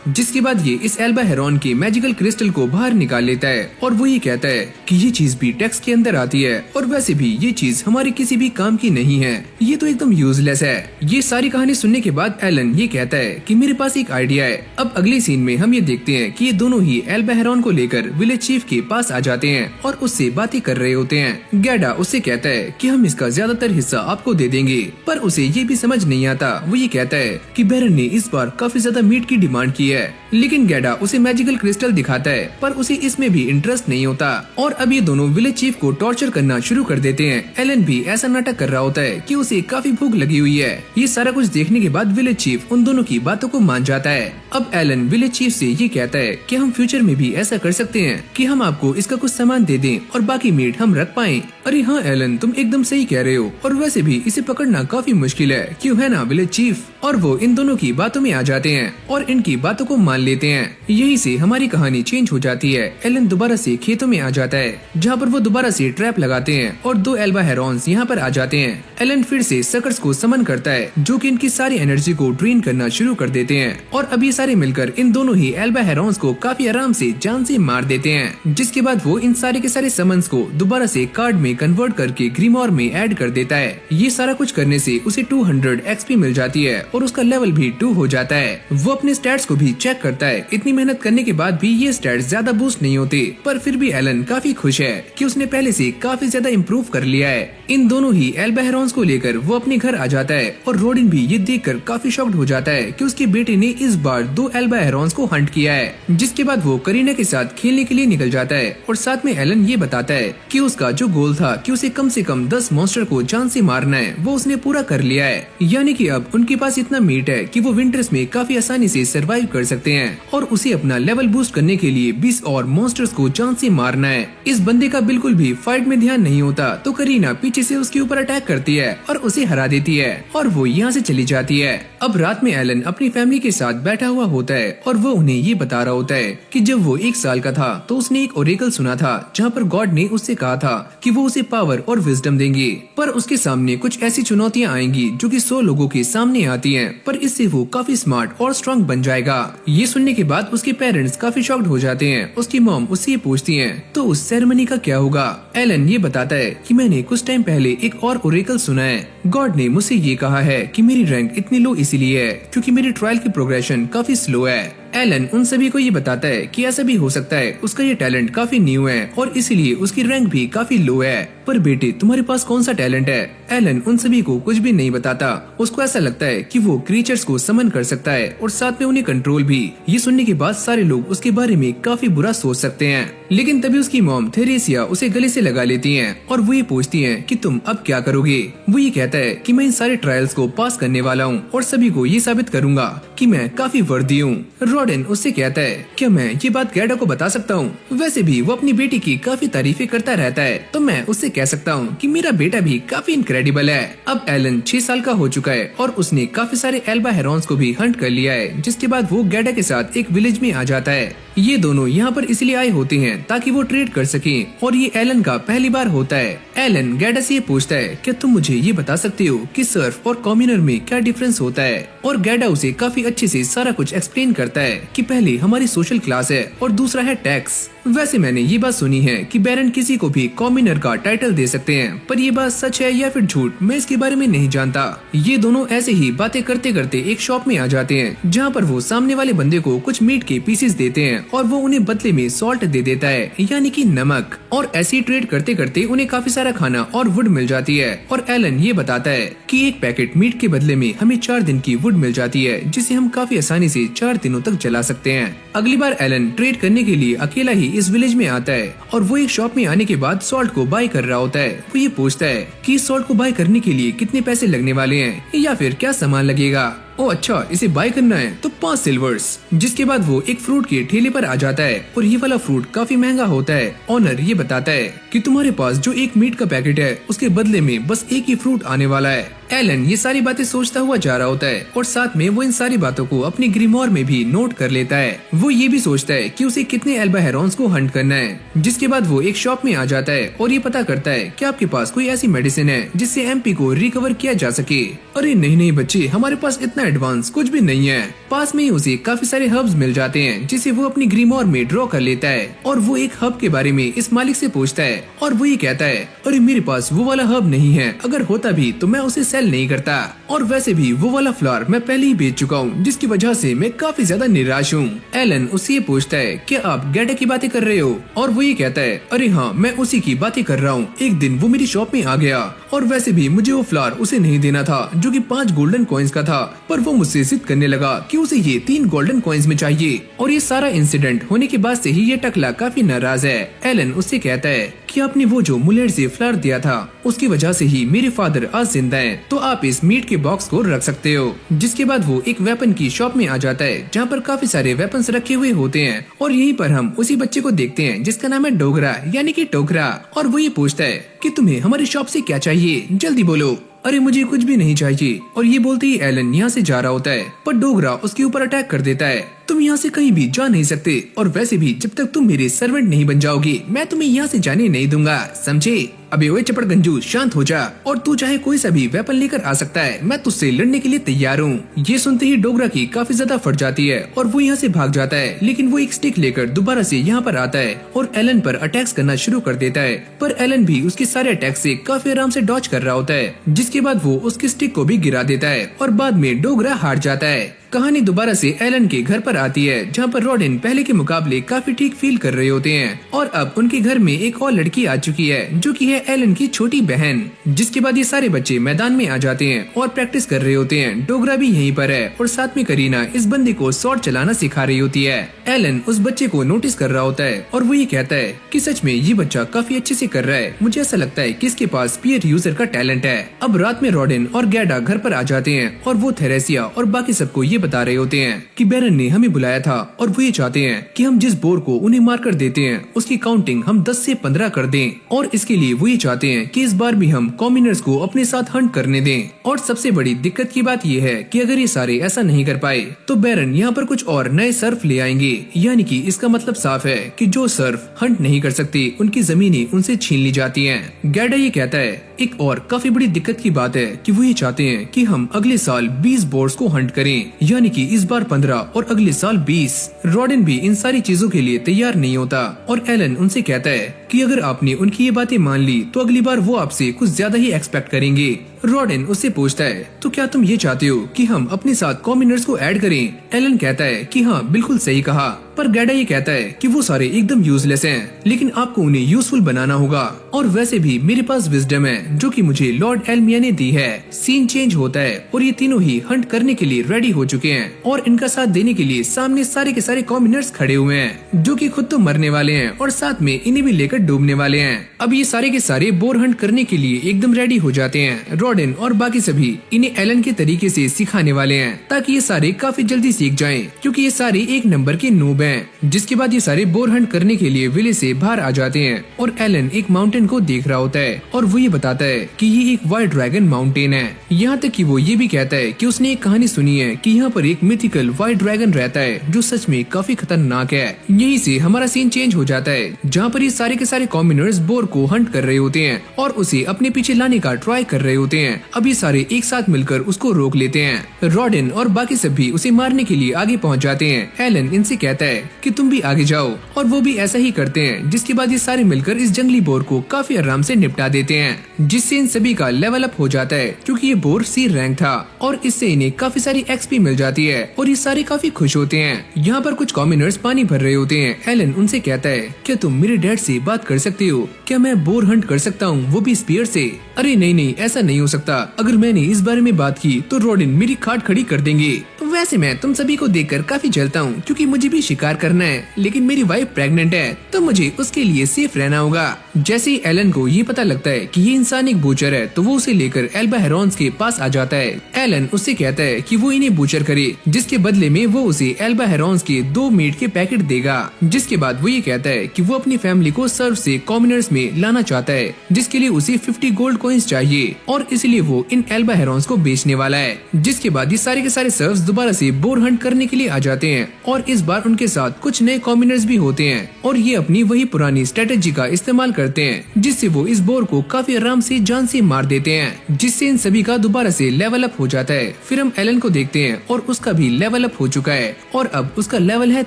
जिसके बाद ये इस एल्बा हेरॉन के मैजिकल क्रिस्टल को बाहर निकाल लेता है और वो ये कहता है कि ये चीज भी टैक्स के अंदर आती है और वैसे भी ये चीज हमारे किसी भी काम की नहीं है, ये तो एकदम यूजलेस है। ये सारी कहानी सुनने के बाद एलन ये कहता है कि मेरे पास एक आइडिया है। अब अगले सीन में हम ये देखते हैं कि ये दोनों ही एल्बा हेरॉन को लेकर विलेज चीफ के पास आ जाते हैं और उससे बातें कर रहे होते हैं। गैडा उससे कहता है कि हम इसका ज्यादातर हिस्सा आपको दे देंगे, पर उसे ये भी समझ नहीं आता। वो ये कहता है कि बैरन ने इस बार काफी ज्यादा मीट की डिमांड की है, लेकिन गैडा उसे मैजिकल क्रिस्टल दिखाता है पर उसे इसमें भी इंटरेस्ट नहीं होता और अब ये दोनों विलेज चीफ को टॉर्चर करना शुरू कर देते हैं। एलन भी ऐसा नाटक कर रहा होता है कि उसे काफी भूख लगी हुई है। ये सारा कुछ देखने के बाद विलेज चीफ उन दोनों की बातों को मान जाता है। अब एलन विलेज चीफ से ये कहता है कि हम फ्यूचर में भी ऐसा कर सकते हैं कि हम आपको इसका कुछ सामान दे दें और बाकी मीट हम रख पाएं। अरे हाँ एलन, तुम एकदम सही कह रहे हो, और वैसे भी इसे पकड़ना काफी मुश्किल है, क्यों है ना विलेज चीफ। और वो इन दोनों की बातों में आ जाते हैं और इनकी बातों को मान लेते हैं। यहीं से हमारी कहानी चेंज हो जाती है। एलन दोबारा से खेतों में आ जाता है जहाँ पर वो दोबारा से ट्रैप लगाते हैं और दो एल्बा हेरॉन्स यहाँ पर आ जाते हैं। एलन फिर से सकर्स को समन करता है जो कि इनकी सारी एनर्जी को ड्रेन करना शुरू कर देते हैं और अब ये सारे मिलकर इन दोनों ही एल्बा हेरॉन्स को काफी आराम से जान से मार देते हैं। जिसके बाद वो इन सारे के सारे समन्स को दोबारा से कार्ड में कन्वर्ट करके ग्रीमोर में ऐड कर देता है। ये सारा कुछ करने से उसे 200 एक्सपी मिल जाती है और उसका लेवल भी 2 हो जाता है। वो अपने स्टैट्स को भी चेक करता है। इतनी मेहनत करने के बाद भी ये स्टैट्स ज्यादा बूस्ट नहीं होते, पर फिर भी एलन काफी खुश है कि उसने पहले से काफी ज्यादा इम्प्रूव कर लिया है। इन दोनों ही एल्बा हेरॉन्स को लेकर वो अपने घर आ जाता है और रोडिन भी ये देखकर काफी शॉक्ड हो जाता है कि उसके बेटे ने इस बार 2 एल्बा हेरॉन्स को हंट किया है। जिसके बाद वो करीना के साथ खेलने के लिए निकल जाता है और साथ में एलन ये बताता है कि उसका जो गोल था कि उसे कम से कम 10 मॉन्स्टर को जान से मारना है, वो उसने पूरा कर लिया है। यानी कि अब उनके पास इतना मीट है कि वो विंटर्स में काफी आसानी से सरवाइव कर सकते हैं और उसे अपना लेवल बूस्ट करने के लिए 20 और मॉन्स्टर्स को जान से मारना है। इस बंदे का बिल्कुल भी फाइट में ध्यान नहीं होता तो करीना पीछे से उसके ऊपर अटैक करती है और उसे हरा देती है और वो यहाँ से चली जाती है। अब रात में एलन अपनी फैमिली के साथ बैठा हुआ होता है और वो उन्हें ये बता रहा होता है कि जब वो 1 साल का था तो उसने एक ओरेकल सुना था जहाँ पर गॉड ने उससे कहा था कि वो उसे पावर और विजडम देंगे, पर उसके सामने कुछ ऐसी चुनौतियाँ आएंगी जो कि 100 लोगों के सामने आती हैं, पर इससे वो काफी स्मार्ट और स्ट्रॉन्ग बन जाएगा। ये सुनने के बाद उसके पेरेंट्स काफी शॉक्ड हो जाते हैं। उसकी मॉम उससे ये पूछती है तो उस सेरेमनी का क्या होगा। एलन ये बताता है कि मैंने कुछ टाइम पहले एक और ओरेकल सुना है। गॉड ने मुझसे ये कहा है कि मेरी रैंक इतनी लो इसीलिए है क्योंकि मेरी ट्रायल की प्रोग्रेशन काफी स्लो है। एलन उन सभी को ये बताता है कि ऐसा भी हो सकता है उसका ये टैलेंट काफी न्यू है और इसीलिए उसकी रैंक भी काफी लो है। पर बेटे तुम्हारे पास कौन सा टैलेंट है? एलन उन सभी को कुछ भी नहीं बताता। उसको ऐसा लगता है कि वो क्रीचर्स को समन कर सकता है और साथ में उन्हें कंट्रोल भी। ये सुनने के बाद सारे लोग उसके बारे में काफी बुरा सोच सकते हैं, लेकिन तभी उसकी मॉम थेरेसिया उसे गले से लगा लेती है और वो ये पूछती है कि तुम अब क्या करोगे। वो ये कहता है कि मैं इन सारे ट्रायल्स को पास करने वाला हूँ और सभी को ये साबित करूंगा कि मैं काफी वर्दी हूँ। रॉडेन उससे कहता है क्या मैं ये बात गैडा को बता सकता हूँ? वैसे भी वो अपनी बेटी की काफी तारीफें करता रहता है तो मैं उससे कह सकता हूँ कि मेरा बेटा भी काफी इनक्रेडिबल है। अब एलन 6 साल का हो चुका है और उसने काफी सारे एल्बा हेरॉन्स को भी हंट कर लिया है। जिसके बाद वो गैडा के साथ एक विलेज में आ जाता है। ये दोनों यहाँ पर इसलिए आए होते हैं ताकि वो ट्रेड कर सकें और ये एलन का पहली बार होता है। एलन गैडा से ये पूछता है, क्या तुम मुझे ये बता सकते हो कि सर्फ और कॉम्यूनर में क्या डिफरेंस होता है? और गैडा उसे काफी अच्छे से सारा कुछ एक्सप्लेन करता है कि पहले हमारी सोशल क्लास है और दूसरा है टैक्स। वैसे मैंने ये बात सुनी है कि बैरन किसी को भी कॉम्यूनर का टाइटल दे सकते हैं, पर ये बात सच है या फिर झूठ मैं इसके बारे में नहीं जानता। ये दोनों ऐसे ही बातें करते करते एक शॉप में आ जाते हैं जहाँ पर वो सामने वाले बंदे को कुछ मीट के पीसेस देते हैं और वो उन्हें बदले में सॉल्ट दे देता है, यानी कि नमक। और ऐसे ही ट्रेड करते करते उन्हें काफी सारा खाना और वुड मिल जाती है और एलन ये बताता है कि एक पैकेट मीट के बदले में हमें 4 दिन की वुड मिल जाती है, जिसे हम काफी आसानी से 4 दिनों तक जला सकते हैं। अगली बार एलन ट्रेड करने के लिए अकेला ही इस विलेज में आता है और वो एक शॉप में आने के बाद सॉल्ट को बाय कर रहा होता है। वो ये पूछता है कि इस सॉल्ट को बाय करने के लिए कितने पैसे लगने वाले हैं या फिर क्या सामान लगेगा। ओ अच्छा, इसे बाय करना है तो 5 सिल्वर्स। जिसके बाद वो एक फ्रूट के ठेले पर आ जाता है और ये वाला फ्रूट काफी महंगा होता है। ऑनर ये बताता है कि तुम्हारे पास जो एक मीट का पैकेट है उसके बदले में बस एक ही फ्रूट आने वाला है। एलन ये सारी बातें सोचता हुआ जा रहा होता है और साथ में वो इन सारी बातों को अपनी ग्रीमोर में भी नोट कर लेता है। वो ये भी सोचता है कि उसे कितने एल्बा हेरॉन्स को हंट करना है। जिसके बाद वो एक शॉप में आ जाता है और ये पता करता है कि आपके पास कोई ऐसी मेडिसिन है जिससे एमपी को रिकवर किया जा सके। अरे नहीं बच्चे, हमारे पास इतना एडवांस कुछ भी नहीं है। पास में ही उसे काफी सारे हर्ब्स मिल जाते हैं जिसे वो अपनी ग्रीमोर में ड्रॉ कर लेता है और वो एक हर्ब के बारे में इस मालिक से पूछता है और वो ये कहता है, अरे मेरे पास वो वाला हर्ब नहीं है, अगर होता भी तो मैं उसे सेल नहीं करता और वैसे भी वो वाला फ्लावर मैं पहले ही बेच चुका हूँ, जिसकी वजह से मैं काफी ज्यादा निराश हूँ। एलन उससे ये पूछता है, क्या आप गैडा की बातें कर रहे हो? और वो ये कहता है, अरे हाँ मैं उसी की बातें कर रहा हूँ। एक दिन वो मेरी शॉप में आ गया और वैसे भी मुझे वो फ्लावर उसे नहीं देना था जो कि 5 गोल्डन कॉइन्स का था, पर वो मुझसे जिद करने लगा कि उसे ये 3 गोल्डन कॉइन्स में चाहिए। और ये सारा इंसिडेंट होने के बाद से ही ये टकला काफी नाराज है। एलन उससे कहता है कि आपने वो जो मुलेट से फ्लावर दिया था उसकी वजह से ही मेरे फादर आज जिंदा हैं, तो आप इस मीट के बॉक्स को रख सकते हो। जिसके बाद वो एक वेपन की शॉप में आ जाता है जहाँ पर काफी सारे वेपन्स रखे हुए होते हैं और यहीं पर हम उसी बच्चे को देखते हैं जिसका नाम है डोगरा यानी कि टोकरा। और वो ये पूछता है कि तुम्हें हमारी शॉप से क्या चाहिए, जल्दी बोलो। अरे मुझे कुछ भी नहीं चाहिए। और ये बोलते ही एलन यहाँ से जा रहा होता है, पर डोगरा उसके ऊपर अटैक कर देता है। तुम यहाँ से कहीं भी जा नहीं सकते और वैसे भी जब तक तुम मेरे सर्वेंट नहीं बन जाओगे मैं तुम्हें यहाँ से जाने नहीं दूंगा, समझे? अबे ओए चपड़ गंजू, शांत हो जा और तू चाहे कोई सा भी वेपन लेकर आ सकता है, मैं तुझसे लड़ने के लिए तैयार हूँ। ये सुनते ही डोगरा की काफी ज्यादा फट जाती है और वो यहाँ से भाग जाता है, लेकिन वो एक स्टिक लेकर दोबारा से यहाँ पर आता है और एलन पर अटैक्स करना शुरू कर देता है। पर एलन भी उसके सारे अटैक से काफी आराम से डॉज कर रहा होता है। जिसके बाद वो उसकी स्टिक को भी गिरा देता है और बाद में डोगरा हार जाता है। कहानी दोबारा से एलन के घर पर आती है जहाँ पर रॉडिन पहले के मुकाबले काफी ठीक फील कर रहे होते हैं और अब उनके घर में एक और लड़की आ चुकी है जो कि है एलन की छोटी बहन। जिसके बाद ये सारे बच्चे मैदान में आ जाते हैं और प्रैक्टिस कर रहे होते हैं। डोगरा भी यहीं पर है और साथ में करीना इस बंदे को शॉट चलाना सिखा रही होती है। एलन उस बच्चे को नोटिस कर रहा होता है और वो ये कहता है कि सच में ये बच्चा काफी अच्छे से कर रहा है, मुझे ऐसा लगता है कि इसके पास स्पीयर यूजर का टैलेंट है। अब रात में रॉडिन और गैडा घर पर आ जाते हैं और वो थेरेसिया और बाकी सबको ये बता रहे होते हैं कि बैरन ने हमें बुलाया था और वो ये चाहते हैं कि हम जिस बोर को उन्हें मार कर देते हैं उसकी काउंटिंग हम 10 से 15 कर दें और इसके लिए वो ये चाहते हैं कि इस बार भी हम कॉम्यूनर्स को अपने साथ हंट करने दें। और सबसे बड़ी दिक्कत की बात ये है कि अगर ये सारे ऐसा नहीं कर पाए तो बैरन यहाँ पर कुछ और नए सर्फ ले आएंगे, यानी कि इसका मतलब साफ है कि जो सर्फ हंट नहीं कर सकते उनकी जमीनें उनसे छीन ली जाती हैं। गैडा ये कहता है एक और काफी बड़ी दिक्कत की बात है कि वो ये चाहते हैं कि हम अगले साल 20 बोर्ड्स को हंट करें, यानी कि इस बार 15 और अगले साल 20। रॉडिन भी इन सारी चीजों के लिए तैयार नहीं होता और एलन उनसे कहता है कि अगर आपने उनकी ये बातें मान ली तो अगली बार वो आपसे कुछ ज्यादा ही एक्सपेक्ट करेंगे। रॉडिन उससे पूछता है तो क्या तुम ये चाहते हो कि हम अपने साथ कॉम्यूनर्स को ऐड करें? एलन कहता है कि हाँ बिल्कुल सही कहा, पर गैडा ये कहता है कि वो सारे एकदम यूजलेस हैं, लेकिन आपको उन्हें यूजफुल बनाना होगा और वैसे भी मेरे पास विजडम है जो कि मुझे लॉर्ड एल्मिया ने दी है। सीन चेंज होता है और ये तीनों ही हंट करने के लिए रेडी हो चुके हैं और इनका साथ देने के लिए सामने सारे के सारे कॉम्यूनर्स खड़े हुए हैं जो कि खुद तो मरने वाले हैं और साथ में इन्हें भी लेकर डूबने वाले हैं। अब ये सारे के सारे बोर हंट करने के लिए एकदम रेडी हो जाते हैं। रॉडेन और बाकी सभी इन्हें एलन के तरीके से सिखाने वाले हैं ताकि ये सारे काफी जल्दी सीख जाएं, क्योंकि ये सारे एक नंबर के नूब हैं। जिसके बाद ये सारे बोर हंट करने के लिए विलेज से बाहर आ जाते हैं और एलन एक माउंटेन को देख रहा होता है और वो ये बताता है कि ये एक व्हाइट ड्रैगन माउंटेन है। यहाँ तक कि वो ये भी कहता है कि उसने एक कहानी सुनी है कि यहाँ पर एक मिथिकल व्हाइट ड्रैगन रहता है जो सच में काफी खतरनाक है। यहीं से हमारा सीन चेंज हो जाता है, जहाँ पर ये सारे के सारे कॉम्यूनर्स बोर को हंट कर रहे होते हैं और उसे अपने पीछे लाने का ट्राई कर रहे होते हैं। अब ये सारे एक साथ मिलकर उसको रोक लेते हैं। रॉडेन और बाकी सभी उसे मारने के लिए आगे पहुँच जाते हैं। एलन इनसे कहता है कि तुम भी आगे जाओ और वो भी ऐसा ही करते हैं। जिसके बाद ये सारे मिलकर इस जंगली बोर को काफी आराम से निपटा देते हैं, जिससे इन सभी का लेवल अप हो जाता है, क्योंकि ये बोर सी रैंक था और इससे इन्हें काफी सारी एक्सपी मिल जाती है और ये सारे काफी खुश होते हैं। यहाँ पर कुछ कॉम्यूनर्स पानी भर रहे होते हैं। एलन उनसे कहता है, क्या तुम मेरे डैड से बात कर सकते हो? क्या मैं बोर हंट कर सकता हूँ, वो भी स्पीयर से? अरे नहीं, ऐसा नहीं हो सकता। अगर मैंने इस बारे में बात की तो रॉडेन मेरी खाट खड़ी कर देंगे। वैसे मैं तुम सभी को देखकर काफी जलता हूँ, क्योंकि मुझे भी शिकार करना है, लेकिन मेरी वाइफ प्रेग्नेंट है तो मुझे उसके लिए सेफ रहना होगा। जैसे ही एलन को ये पता लगता है कि ये इंसान एक बूचर है तो वो उसे लेकर एल्बा हेरॉन्स के पास आ जाता है। एलन उससे कहता है कि वो इन्हें बूचर करे, जिसके बदले में वो उसे एल्बा हेरॉन्स के 2 मीट के पैकेट देगा। जिसके बाद वो ये कहता है कि वो अपनी फैमिली को सर्व से कॉम्यूनर्स में लाना चाहता है, जिसके लिए उसे 50 गोल्ड कॉइंस चाहिए और इसलिए वो इन एल्बा हेरॉन्स को बेचने वाला है। जिसके बाद ये सारे के सारे सर्व्स दोबारा से बोर हंट करने के लिए आ जाते हैं और इस बार उनके साथ कुछ नए कॉम्यूनर्स भी होते हैं और ये अपनी वही पुरानी स्ट्रेटेजी का इस्तेमाल करते हैं, जिससे वो इस बोर को काफी आराम से जान से मार देते हैं, जिससे इन सभी का दोबारा से लेवल अप हो जाता है। फिर हम एलन को देखते हैं और उसका भी लेवल अप हो चुका है और अब उसका लेवल है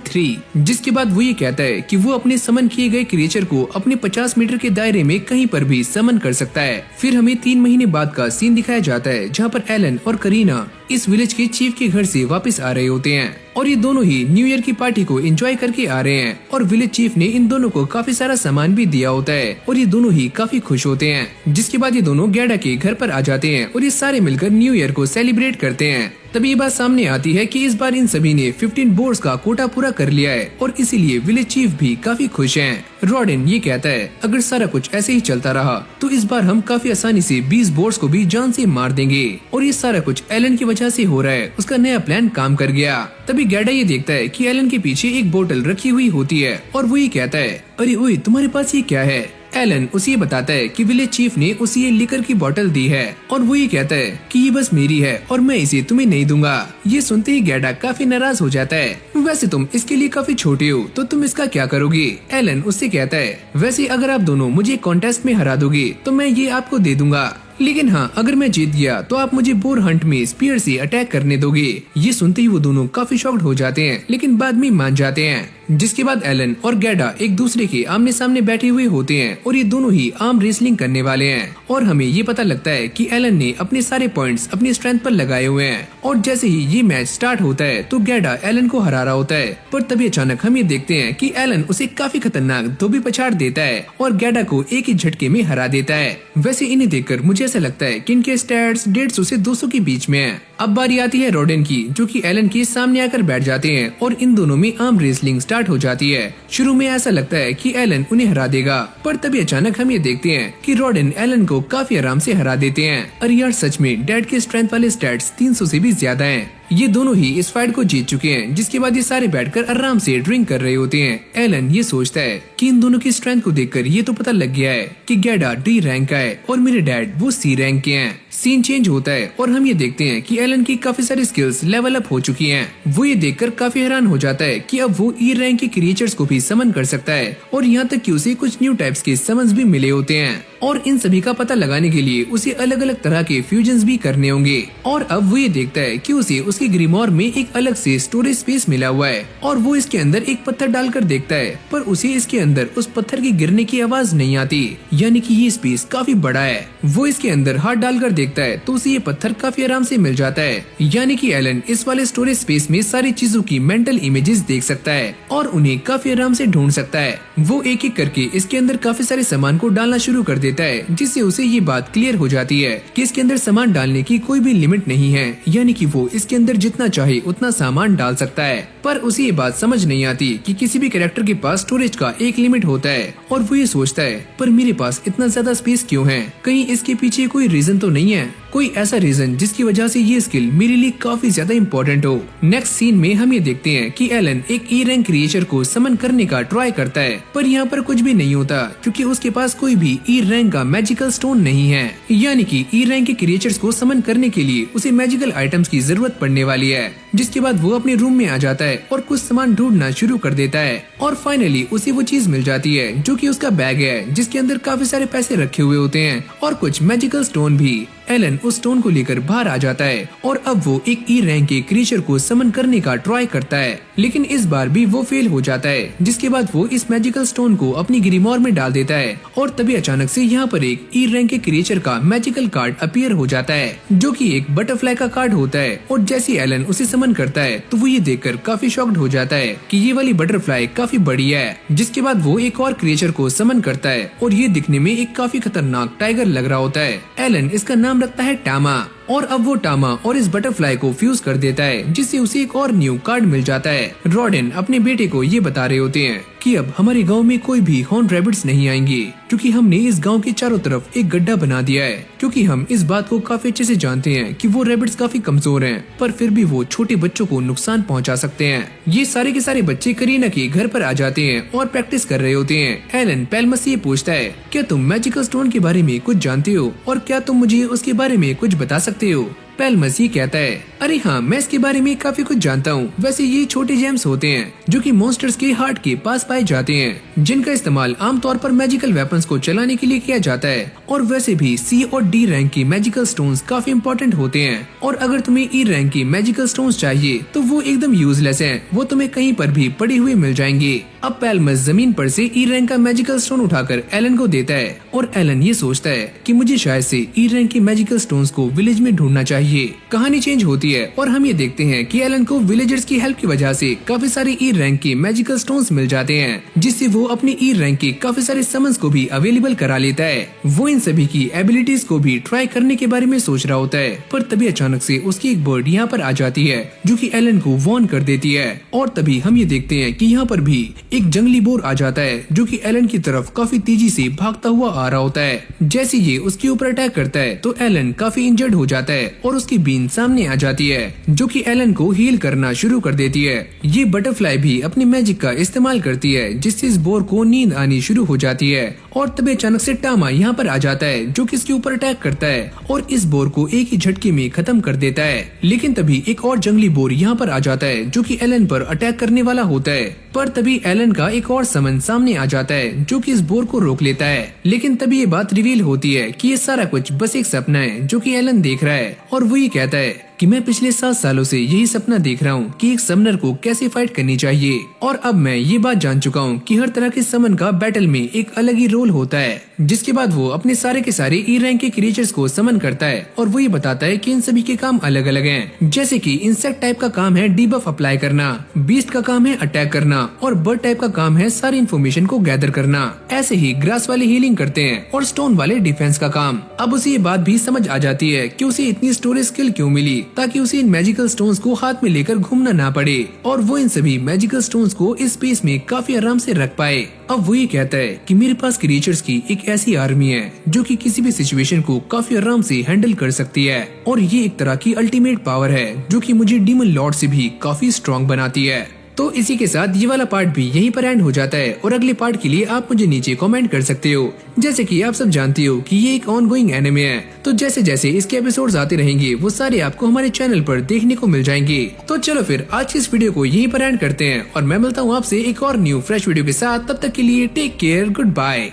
3। जिसके बाद वो ये कहता है कि वो अपने समन किए गए क्रिएचर को अपने 50 मीटर के दायरे में कहीं पर भी समन कर सकता है। फिर हमें 3 महीने बाद का सीन दिखाया जाता है, जहाँ पर एलन और करीना इस विलेज के चीफ के घर से वापस आ रहे होते हैं और ये दोनों ही न्यू ईयर की पार्टी को एंजॉय करके आ रहे हैं और विलेज चीफ ने इन दोनों को काफी सारा सामान भी दिया होता है और ये दोनों ही काफी खुश होते हैं। जिसके बाद ये दोनों गैडा के घर पर आ जाते हैं और ये सारे मिलकर न्यू ईयर को सेलिब्रेट करते हैं। तभी ये बात सामने आती है कि इस बार इन सभी ने 15 बोर्ड्स का कोटा पूरा कर लिया है और इसीलिए विलेज चीफ भी काफी खुश हैं। रॉडेन ये कहता है, अगर सारा कुछ ऐसे ही चलता रहा तो इस बार हम काफी आसानी से 20 बोर्ड्स को भी जान से मार देंगे और ये सारा कुछ एलन की वजह से हो रहा है। उसका नया प्लान काम कर गया। तभी गैडा ये देखता है कि एलन के पीछे एक बोतल रखी हुई होती है और वो ये कहता है, अरे ओए तुम्हारे पास ये क्या है? एलन उसे ये बताता है कि विलेज चीफ ने उसे ये लिकर की बोतल दी है और वो ये कहता है कि ये बस मेरी है और मैं इसे तुम्हें नहीं दूंगा। ये सुनते ही गैडा काफी नाराज हो जाता है। वैसे तुम इसके लिए काफी छोटे हो तो तुम इसका क्या करोगे? एलन उससे कहता है, वैसे अगर आप दोनों मुझे कॉन्टेस्ट में हरा दोगे तो मैं ये आपको दे दूंगा, लेकिन हाँ अगर मैं जीत गया तो आप मुझे बोर हंट में स्पीयर से अटैक करने दोगे। ये सुनते ही वो दोनों काफी शॉक्ड हो जाते हैं, लेकिन बाद में मान जाते हैं। जिसके बाद एलन और गैडा एक दूसरे के आमने सामने बैठे हुए होते हैं और ये दोनों ही आर्म रेसलिंग करने वाले हैं और हमें ये पता लगता है कि एलन ने अपने सारे पॉइंट्स अपनी स्ट्रेंथ पर लगाए हुए हैं और जैसे ही ये मैच स्टार्ट होता है तो गैडा एलन को हरा रहा होता है, पर तभी अचानक हम ये देखते हैं कि एलन उसे काफी खतरनाक धोबी पछाड़ देता है और गैडा को एक ही झटके में हरा देता है। वैसे इन्हें देखकर मुझे ऐसा लगता है कि इनके स्टैट्स 150 से 200 के बीच में है। अब बारी आती है रॉडेन की, जो कि एलन के सामने आकर बैठ जाते हैं और इन दोनों में आर्म रेसलिंग स्टार्ट हो जाती है। शुरू में ऐसा लगता है कि एलन उन्हें हरा देगा, पर तभी अचानक हम ये देखते हैं कि रॉडेन एलन को काफी आराम से हरा देते हैं। अरे यार सच में डैड के स्ट्रेंथ वाले स्टैट्स 300 से भी ज्यादा हैं। ये दोनों ही इस फाइट को जीत चुके हैं। जिसके बाद ये सारे बैठकर आराम से ड्रिंक कर रहे होते हैं। एलन ये सोचता है कि इन दोनों की स्ट्रेंथ को देखकर ये तो पता लग गया है कि गैडा डी रैंक का है और मेरे डैड वो सी रैंक के हैं। सीन चेंज होता है और हम ये देखते हैं कि एलन की काफी सारी स्किल्स लेवल अप हो चुकी हैं। वो ये देखकर काफी हैरान हो जाता है कि अब वो ई रैंक के क्रिएचर्स को भी समन कर सकता है और यहाँ तक कि उसे कुछ न्यू टाइप्स के समन्स भी मिले होते हैं और इन सभी का पता लगाने के लिए उसे अलग अलग तरह के फ्यूजन्स भी करने होंगे। और अब वो ये देखता है कि उसे उसके ग्रीमोर में एक अलग से स्टोरेज स्पेस मिला हुआ है और वो इसके अंदर एक पत्थर डालकर देखता है, पर उसे इसके अंदर उस पत्थर के गिरने की आवाज नहीं आती, यानी कि ये स्पेस काफी बड़ा है। वो इसके अंदर हाथ डालकर देखता है तो उसे ये पत्थर काफी आराम से मिल जाता है, यानी कि एलन इस वाले स्टोरेज स्पेस में सारी चीजों की मेंटल इमेजेस देख सकता है और उन्हें काफी आराम से ढूंढ सकता है। वो एक एक करके इसके अंदर काफी सारे सामान को डालना शुरू कर देता है, जिससे उसे ये बात क्लियर हो जाती है कि इसके अंदर सामान डालने की कोई भी लिमिट नहीं है, यानी कि वो इसके अंदर अंदर जितना चाहे उतना सामान डाल सकता है, पर उसे ये बात समझ नहीं आती कि किसी भी कैरेक्टर के पास स्टोरेज का एक लिमिट होता है और वो ये सोचता है पर मेरे पास इतना ज्यादा स्पेस क्यों है, कहीं इसके पीछे कोई रीजन तो नहीं है, कोई ऐसा रीजन जिसकी वजह से ये स्किल मेरे लिए काफी ज्यादा इम्पोर्टेंट हो। नेक्स्ट सीन में हम ये देखते हैं कि एलन एक ई रैंक क्रिएचर को समन करने का ट्राई करता है, पर यहाँ पर कुछ भी नहीं होता क्योंकि उसके पास कोई भी ई रैंक का मैजिकल स्टोन नहीं है। यानी कि ई रैंक के क्रिएचर्स को समन करने के लिए उसे मैजिकल आइटम्स की जरूरत पड़ने वाली है, जिसके बाद वो अपने रूम में आ जाता है और कुछ सामान ढूंढना शुरू कर देता है और फाइनली उसे वो चीज मिल जाती है जो कि उसका बैग है, जिसके अंदर काफी सारे पैसे रखे हुए होते हैं और कुछ मैजिकल स्टोन भी। एलन उस स्टोन को लेकर बाहर आ जाता है और अब वो एक ई रैंक के क्रिएचर को समन करने का ट्राई करता है, लेकिन इस बार भी वो फेल हो जाता है, जिसके बाद वो इस मैजिकल स्टोन को अपनी ग्रीमोर में डाल देता है और तभी अचानक से यहाँ पर एक ई रैंक के क्रिएचर का मैजिकल कार्ड अपीयर हो जाता है जो कि एक बटरफ्लाई का कार्ड होता है। और जैसे एलन उसे समन करता है तो वो ये देखकर काफी शॉक्ड हो जाता है कि ये वाली बटरफ्लाई काफी बड़ी है, जिसके बाद वो एक और क्रिएचर को समन करता है और ये दिखने में एक काफी खतरनाक टाइगर लग रहा होता है। एलन इसका नाम रखता है टामा और अब वो टामा और इस बटरफ्लाई को फ्यूज कर देता है, जिससे उसे एक और न्यू कार्ड मिल जाता है। रॉडेन अपने बेटे को ये बता रहे होते हैं कि अब हमारे गांव में कोई भी हॉर्न रैबिट्स नहीं आएंगे क्योंकि हमने इस गांव के चारों तरफ एक गड्ढा बना दिया है, क्योंकि हम इस बात को काफी अच्छे से जानते हैं कि वो रैबिट्स काफी कमजोर हैं, पर फिर भी वो छोटे बच्चों को नुकसान पहुंचा सकते हैं। ये सारे के सारे बच्चे करीना के घर पर आ जाते हैं और प्रैक्टिस कर रहे होते हैं। एलन पेलमस से पूछता है क्या तुम मैजिकल स्टोन के बारे में कुछ जानते हो और क्या तुम मुझे उसके बारे में कुछ बता सकते हो। पेलमस ये कहता है अरे हाँ, मैं इसके बारे में काफी कुछ जानता हूँ। वैसे ये छोटे जेम्स होते हैं जो कि मॉन्स्टर्स के हार्ट के पास पाए जाते हैं, जिनका इस्तेमाल आमतौर पर मैजिकल वेपन्स को चलाने के लिए किया जाता है। और वैसे भी सी और डी रैंक की मैजिकल स्टोन्स काफी इम्पोर्टेंट होते हैं और अगर तुम्हें ई रैंक की मैजिकल स्टोन्स चाहिए तो वो एकदम यूजलेस हैं, वो तुम्हें कहीं पर भी पड़े हुए मिल जाएंगे। अब पेलमस जमीन पर से ई रैंक का मैजिकल स्टोन उठाकर एलन को देता है और एलन ये सोचता है कि मुझे शायद से ई रैंक की मैजिकल स्टोन्स को विलेज में ढूंढना चाहिए। कहानी चेंज होती है और हम ये देखते हैं कि एलन को विलेजर्स की हेल्प की वजह से काफी सारे ई रैंक के मैजिकल स्टोन्स मिल जाते हैं, जिससे वो अपने ई रैंक के काफी सारे समन्स को भी अवेलेबल करा लेता है। वो इन सभी की एबिलिटीज को भी ट्राई करने के बारे में सोच रहा होता है, पर तभी अचानक से उसकी एक बर्ड यहाँ पर आ जाती है जो कि एलन को वार्न कर देती है। और तभी हम ये देखते हैं कि यहाँ पर भी एक जंगली बोर आ जाता है जो कि एलन की तरफ काफी तेजी से भागता हुआ आ रहा होता है। जैसे ये उसके ऊपर अटैक करता है तो एलन काफी इंजर्ड हो जाता है और उसकी बीन सामने आ जाती है जो कि एलन को हील करना शुरू कर देती है। ये बटरफ्लाई भी अपनी मैजिक का इस्तेमाल करती है जिससे इस बोर को नींद आनी शुरू हो जाती है। और तभी अचानक से टामा यहाँ पर आ जाता है जो कि इसके ऊपर अटैक करता है और इस बोर को एक ही झटके में खत्म कर देता है। लेकिन तभी एक और जंगली बोर यहाँ पर आ जाता है जो कि एलन पर अटैक करने वाला होता है, पर तभी एलन का एक और समन सामने आ जाता है जो कि इस बोर को रोक लेता है। लेकिन तभी ये बात रिवील होती है कि ये सारा कुछ बस एक सपना है जो कि एलन देख रहा है और वो ये कहता है कि मैं पिछले 7 सालों से यही सपना देख रहा हूँ कि एक समनर को कैसे फाइट करनी चाहिए और अब मैं ये बात जान चुका हूँ कि हर तरह के समन का बैटल में एक अलग ही रोल होता है। जिसके बाद वो अपने सारे के सारे ई रैंक के क्रिएचर्स को समन करता है और वो ये बताता है कि इन सभी के काम अलग अलग हैं। जैसे कि इंसेक्ट टाइप का काम है डीबफ अप्लाई करना, बीस्ट का काम है अटैक करना और बर्ड टाइप का काम है सारी इन्फॉर्मेशन को गैदर करना। ऐसे ही ग्रास वाले हीलिंग करते हैं और स्टोन वाले डिफेंस का काम। अब उसे ये बात भी समझ आ जाती है कि उसे इतनी स्टोरेज स्किल क्यों मिली, ताकि उसे इन मैजिकल स्टोन्स को हाथ में लेकर घूमना ना पड़े और वो इन सभी मैजिकल स्टोन्स को इस स्पेस में काफी आराम से रख पाए। अब वो ये कहता है कि मेरे पास क्रिएचर्स की एक ऐसी आर्मी है जो कि किसी भी सिचुएशन को काफी आराम से हैंडल कर सकती है और ये एक तरह की अल्टीमेट पावर है जो कि मुझे डीमन लॉर्ड से भी काफी स्ट्रॉन्ग बनाती है। तो इसी के साथ ये वाला पार्ट भी यहीं पर एंड हो जाता है और अगले पार्ट के लिए आप मुझे नीचे कमेंट कर सकते हो। जैसे कि आप सब जानते हो कि ये एक ऑनगोइंग एनिमे है, तो जैसे जैसे इसके एपिसोड्स आते रहेंगे वो सारे आपको हमारे चैनल पर देखने को मिल जाएंगे। तो चलो फिर आज की इस वीडियो को यहीं पर एंड करते हैं और मैं मिलता हूँ आपसे एक और न्यू फ्रेश वीडियो के साथ। तब तक के लिए टेक केयर, गुड बाय।